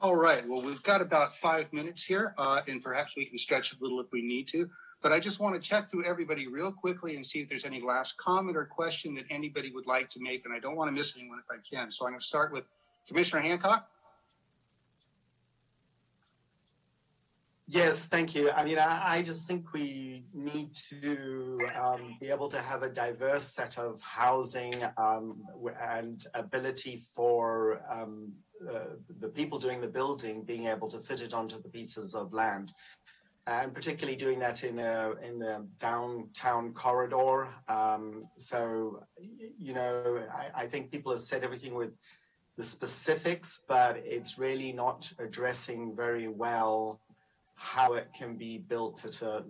All right. Well, we've got about 5 minutes here, and perhaps we can stretch a little if we need to. But I just want to check through everybody real quickly and see if there's any last comment or question that anybody would like to make. And I don't want to miss anyone if I can. So I'm going to start with Commissioner Hancock. Yes, thank you. I mean, I just think we need to be able to have a diverse set of housing and ability for the people doing the building being able to fit it onto the pieces of land. And particularly doing that in the downtown corridor. I think people have said everything with the specifics, but it's really not addressing very well how it can be built at a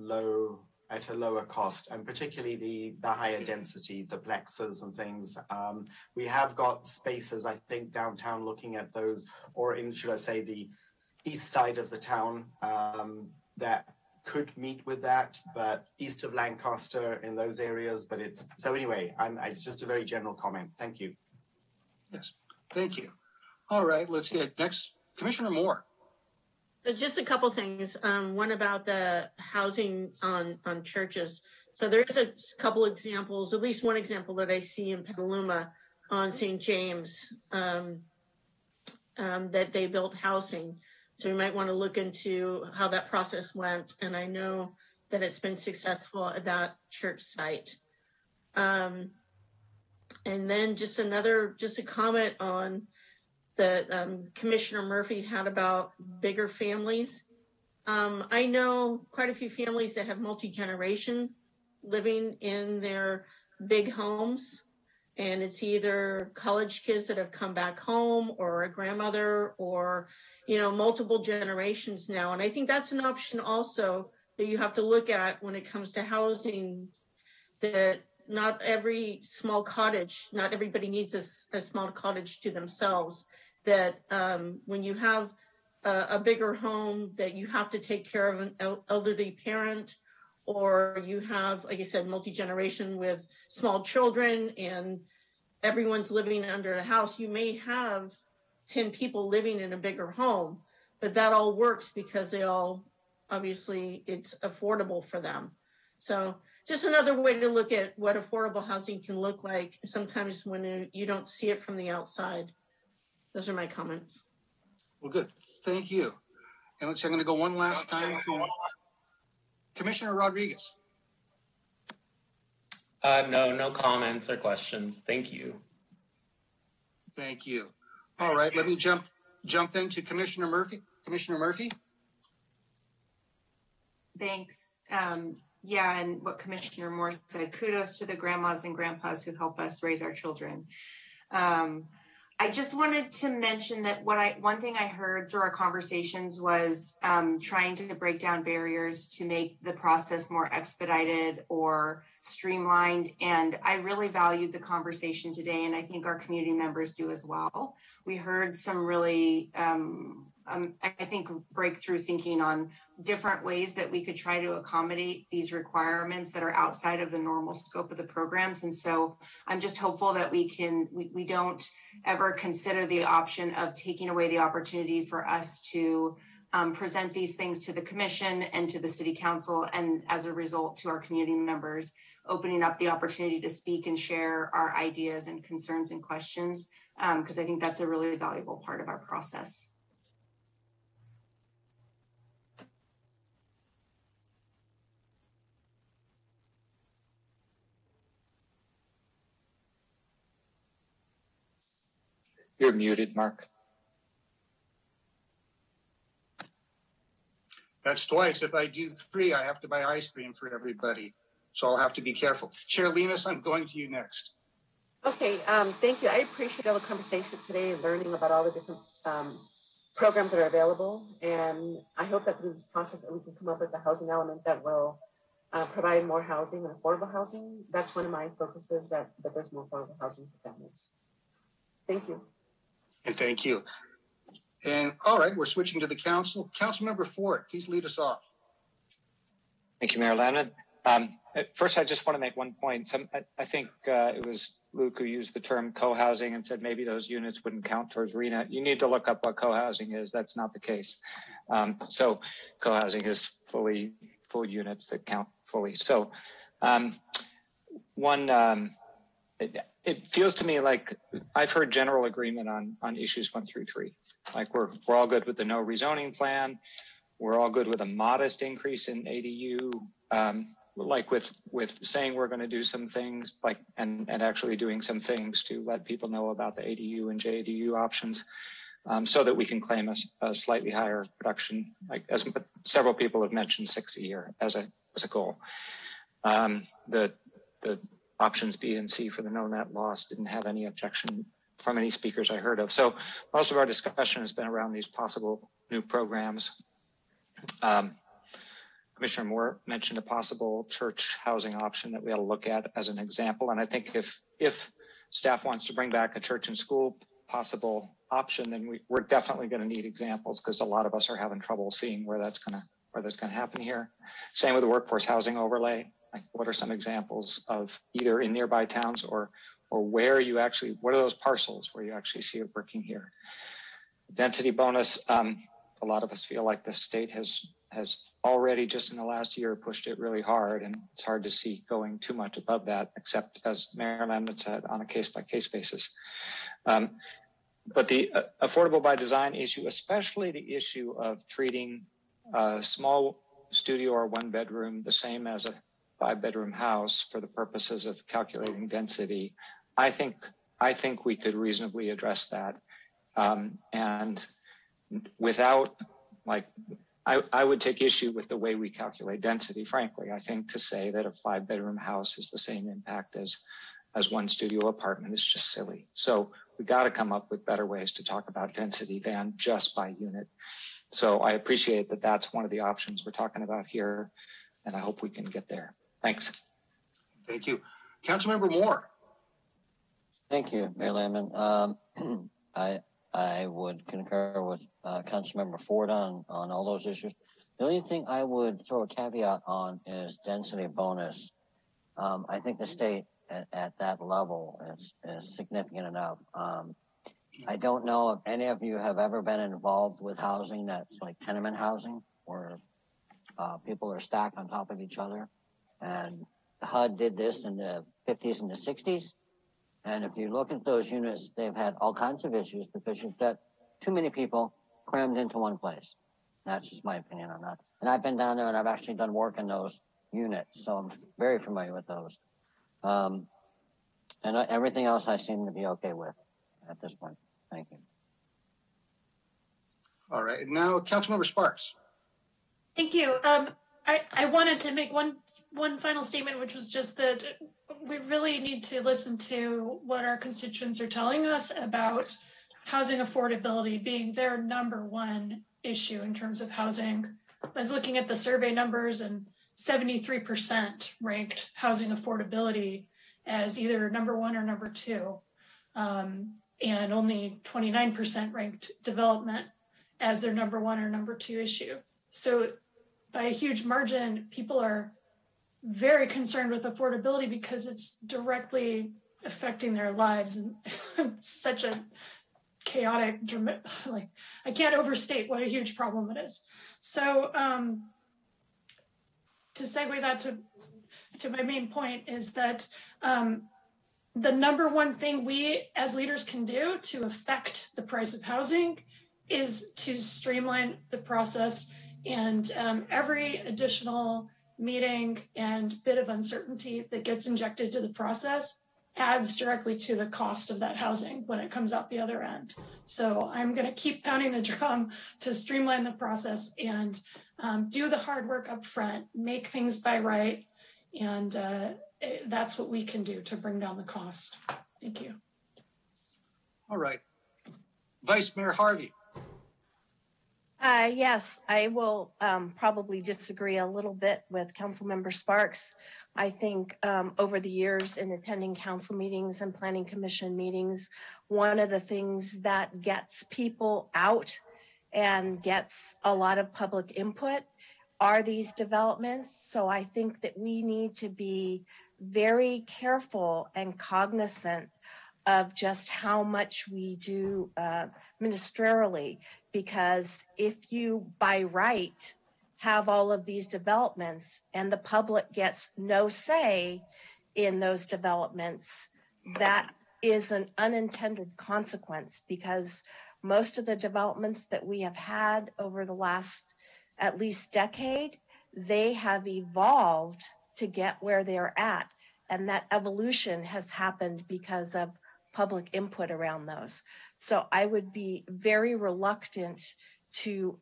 lower cost, and particularly the higher density, the plexes and things. We have got spaces, I think, downtown looking at those, or should I say the east side of the town, that could meet with that, but east of Lancaster in those areas. But it's just a very general comment. Thank you. Yes, thank you. All right, let's see. Next, Commissioner Moore. Just a couple things. One about the housing on churches. So there is a couple examples, at least one example that I see in Petaluma on St. James, that they built housing. So we might want to look into how that process went. And I know that it's been successful at that church site. And then just a comment on the Commissioner Murphy had about bigger families. I know quite a few families that have multi-generation living in their big homes. And it's either college kids that have come back home or a grandmother or, multiple generations now. And I think that's an option also that you have to look at when it comes to housing, that not every small cottage, not everybody needs a small cottage to themselves, that when you have a bigger home that you have to take care of an elderly parent, or you have, like I said, multi-generation with small children and everyone's living under a house, you may have 10 people living in a bigger home, but that all works because they all, obviously, it's affordable for them. So just another way to look at what affordable housing can look like sometimes when you don't see it from the outside. Those are my comments. Well, good. Thank you. And let's see, I'm going to go one last time to Commissioner Rodriguez. No comments or questions. Thank you. Thank you. All right, let me jump then to Commissioner Murphy. Commissioner Murphy. Thanks. Yeah, and what Commissioner Moore said, kudos to the grandmas and grandpas who help us raise our children. I just wanted to mention that one thing I heard through our conversations was trying to break down barriers to make the process more expedited or streamlined. And I really valued the conversation today, and I think our community members do as well. We heard some really, I think, breakthrough thinking on different ways that we could try to accommodate these requirements that are outside of the normal scope of the programs. And so I'm just hopeful that we don't ever consider the option of taking away the opportunity for us to present these things to the commission and to the city council, and as a result to our community members, opening up the opportunity to speak and share our ideas and concerns and questions, because I think that's a really valuable part of our process. You're muted, Mark. That's twice. If I do 3, I have to buy ice cream for everybody. So I'll have to be careful. Chair Lemus, I'm going to you next. Okay, thank you. I appreciate all the conversation today and learning about all the different programs that are available. And I hope that through this process that we can come up with a housing element that will provide more housing and affordable housing. That's one of my focuses, that there's more affordable housing for families. Thank you. And thank you. And all right, we're switching to the council. Councilmember Ford, please lead us off. Thank you, Mayor Lamnon. First, I just want to make one point. I think it was Luke who used the term co-housing and said maybe those units wouldn't count towards RENA. You need to look up what co-housing is. That's not the case. So co-housing is full units that count fully. So it feels to me like I've heard general agreement on issues 1 through 3. Like we're all good with the no rezoning plan. We're all good with a modest increase in ADU. Like with saying we're going to do some things, like and actually doing some things to let people know about the ADU and JADU options, so that we can claim a slightly higher production, like as several people have mentioned, 6 a year as a goal. The options B and C for the no net loss didn't have any objection from any speakers I heard of. So most of our discussion has been around these possible new programs. Commissioner Moore mentioned a possible church housing option that we ought to look at as an example. And I think if staff wants to bring back a church and school possible option, then we're definitely going to need examples, because a lot of us are having trouble seeing where that's going to happen here. Same with the workforce housing overlay. Like, what are some examples of either in nearby towns or where you actually, what are those parcels where you actually see it working here? Density bonus. A lot of us feel like the state has already just in the last year pushed it really hard, and it's hard to see going too much above that, except as Mayor Lamnon said, on a case-by-case basis. But the affordable by design issue, especially the issue of treating a small studio or 1-bedroom the same as a 5-bedroom house for the purposes of calculating density, I think we could reasonably address that, and without, like, I would take issue with the way we calculate density, frankly. I think to say that a 5-bedroom house is the same impact as 1 studio apartment is just silly. So we got to come up with better ways to talk about density than just by unit. So I appreciate that that's one of the options we're talking about here, and I hope we can get there. Thanks. Thank you. Councilmember Moore. Thank you, Mayor Lamnon. I would concur with Councilmember Ford on all those issues. The only thing I would throw a caveat on is density bonus. I think the state at that level is significant enough. I don't know if any of you have ever been involved with housing that's like tenement housing, where people are stacked on top of each other, and HUD did this in the 50s and the 60s. And if you look at those units, they've had all kinds of issues because you've got too many people crammed into one place. That's just my opinion on that. And I've been down there and I've actually done work in those units, so I'm very familiar with those. And everything else I seem to be okay with at this point. Thank you. All right, now Councilmember Sparks. Thank you. I wanted to make one final statement, which was just that we really need to listen to what our constituents are telling us about housing affordability being their number one issue in terms of housing. I was looking at the survey numbers and 73% ranked housing affordability as either number one or number two. And only 29% ranked development as their number one or number two issue. So by a huge margin, people are very concerned with affordability because it's directly affecting their lives. And it's such a chaotic, like I can't overstate what a huge problem it is. So to segue that to my main point is that the number one thing we as leaders can do to affect the price of housing is to streamline the process, and every additional meeting and bit of uncertainty that gets injected to the process adds directly to the cost of that housing when it comes out the other end. So I'm going to keep pounding the drum to streamline the process and do the hard work up front, make things by right, and that's what we can do to bring down the cost. Thank you. All right. Vice Mayor Harvey. Yes, I will probably disagree a little bit with Councilmember Sparks. I think over the years in attending council meetings and planning commission meetings, one of the things that gets people out and gets a lot of public input are these developments. So I think that we need to be very careful and cognizant of just how much we do ministerially, because if you by right have all of these developments and the public gets no say in those developments, that is an unintended consequence, because most of the developments that we have had over the last at least decade, they have evolved to get where they're at. And that evolution has happened because of public input around those. So I would be very reluctant to,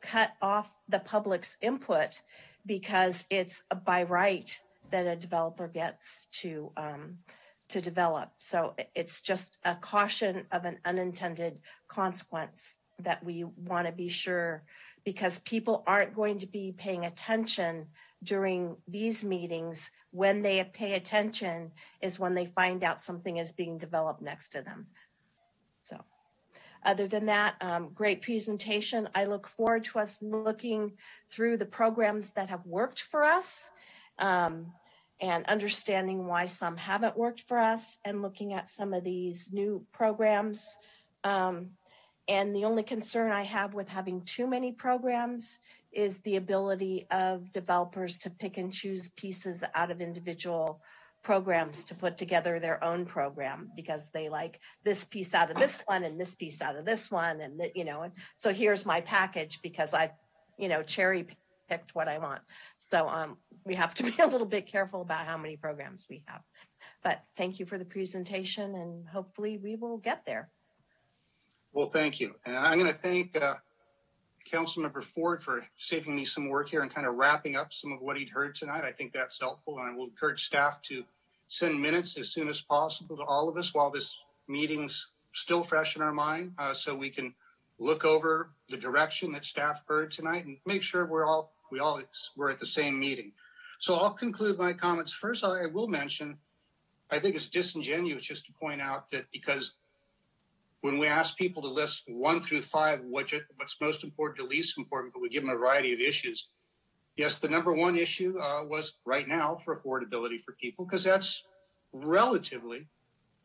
cut off the public's input because it's by right that a developer gets to develop. So it's just a caution of an unintended consequence that we want to be sure, because people aren't going to be paying attention during these meetings. When they pay attention is when they find out something is being developed next to them. So other than that, great presentation. I look forward to us looking through the programs that have worked for us and understanding why some haven't worked for us, and looking at some of these new programs. And the only concern I have with having too many programs is the ability of developers to pick and choose pieces out of individual programs to put together their own program, because they like this piece out of this one and this piece out of this one. And, and so here's my package because I, cherry picked what I want. So we have to be a little bit careful about how many programs we have. But thank you for the presentation, and hopefully we will get there. Well, thank you. And I'm going to thank Councilmember Ford for saving me some work here and kind of wrapping up some of what he'd heard tonight. I think that's helpful, and I will encourage staff to send minutes as soon as possible to all of us while this meeting's still fresh in our mind, so we can look over the direction that staff heard tonight and make sure we're at the same meeting. So I'll conclude my comments. First, I will mention, I think it's disingenuous just to point out that because when we ask people to list 1 through 5, what's most important to least important, but we give them a variety of issues. Yes, the number one issue was right now for affordability for people, because that's relatively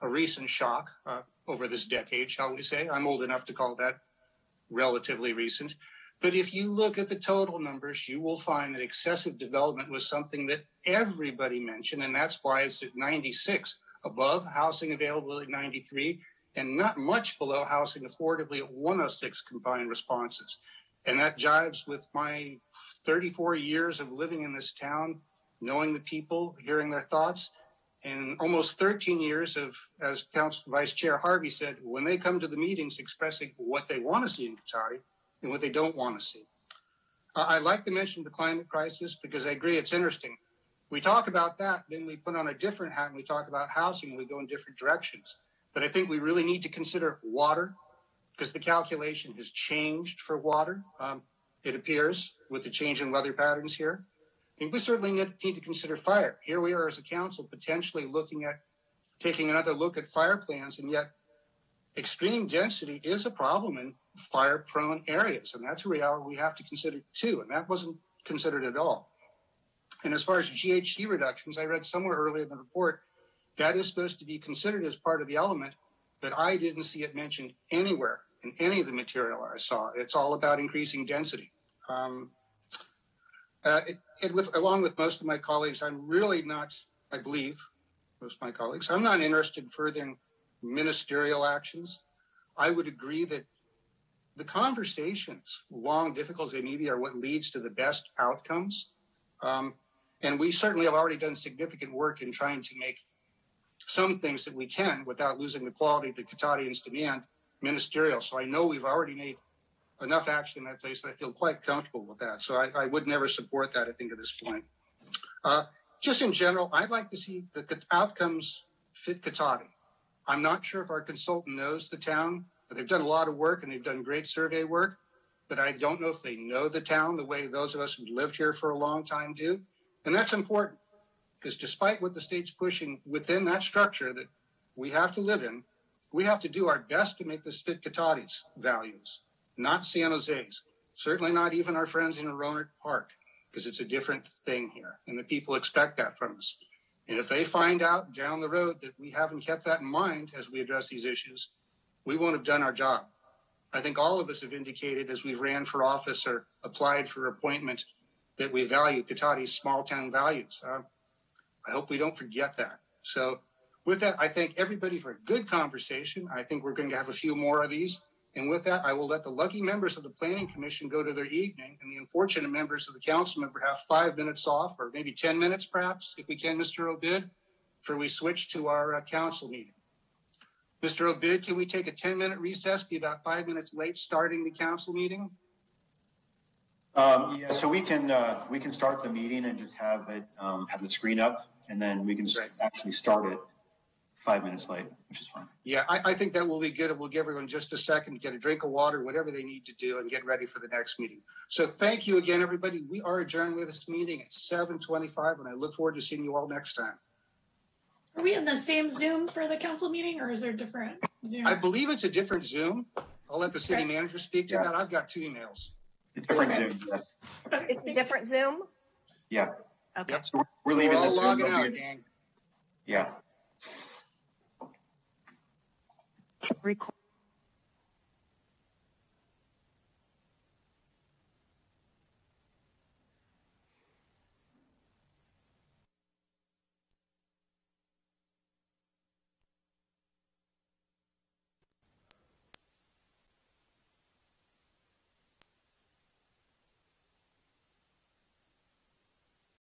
a recent shock over this decade, shall we say. I'm old enough to call that relatively recent. But if you look at the total numbers, you will find that excessive development was something that everybody mentioned, and that's why it's at 96, above housing availability at 93, and not much below housing affordably at 106 combined responses. And that jives with my 34 years of living in this town, knowing the people, hearing their thoughts, and almost 13 years of, as Council Vice Chair Harvey said, when they come to the meetings expressing what they want to see in Cotati and what they don't want to see. I like to mention the climate crisis because I agree it's interesting. We talk about that, then we put on a different hat and we talk about housing and we go in different directions. But I think we really need to consider water because the calculation has changed for water. It appears with the change in weather patterns here. I think we certainly need to consider fire. Here we are as a council potentially looking at taking another look at fire plans, and yet extreme density is a problem in fire-prone areas, and that's a reality we have to consider too, and that wasn't considered at all. And as far as GHG reductions, I read somewhere earlier in the report that is supposed to be considered as part of the element, but I didn't see it mentioned anywhere in any of the material I saw. It's all about increasing density. Along with most of my colleagues, I'm really not, I believe, most of my colleagues, I'm not interested in furthering ministerial actions. I would agree that the conversations, long, difficult as they may be, are what leads to the best outcomes. And we certainly have already done significant work in trying to make some things that we can without losing the quality that Cotatians demand ministerial. So I know we've already made enough action in that place that I feel quite comfortable with that. So I would never support that, I think, at this point. Just in general, I'd like to see the outcomes fit Cotati. I'm not sure if our consultant knows the town, but they've done a lot of work and they've done great survey work, but I don't know if they know the town the way those of us who've lived here for a long time do. And that's important because despite what the state's pushing within that structure that we have to live in, we have to do our best to make this fit Cotati's values, not San Jose's, certainly not even our friends in Roanoke Park, because it's a different thing here. And the people expect that from us. And if they find out down the road that we haven't kept that in mind as we address these issues, we won't have done our job. I think all of us have indicated as we've ran for office or applied for appointment that we value Cotati's small town values. I hope we don't forget that. So with that, I thank everybody for a good conversation. I think we're going to have a few more of these. And with that, I will let the lucky members of the Planning Commission go to their evening, and the unfortunate members of the council member have 5 minutes off, or maybe 10 minutes perhaps, if we can, Mr. Obid, before we switch to our council meeting. Mr. Obid, can we take a 10-minute recess, be about 5 minutes late starting the council meeting? Yeah, so we can start the meeting and just have it have the screen up, and then we can actually start it 5 minutes late, which is fine. Yeah, I think that will be good. It will give everyone just a second to get a drink of water, whatever they need to do, and get ready for the next meeting. So thank you again, everybody. We are adjourned with this meeting at 7:25, and I look forward to seeing you all next time. Are we in the same Zoom for the council meeting, or is there different Zoom? I believe it's a different Zoom. I'll let the city manager speak to that. I've got 2 emails. A different Zoom. Yes. It's a different Zoom? Yeah. Okay. Yep. So we're leaving all this Zoom. logging out, gang. Yeah. Record.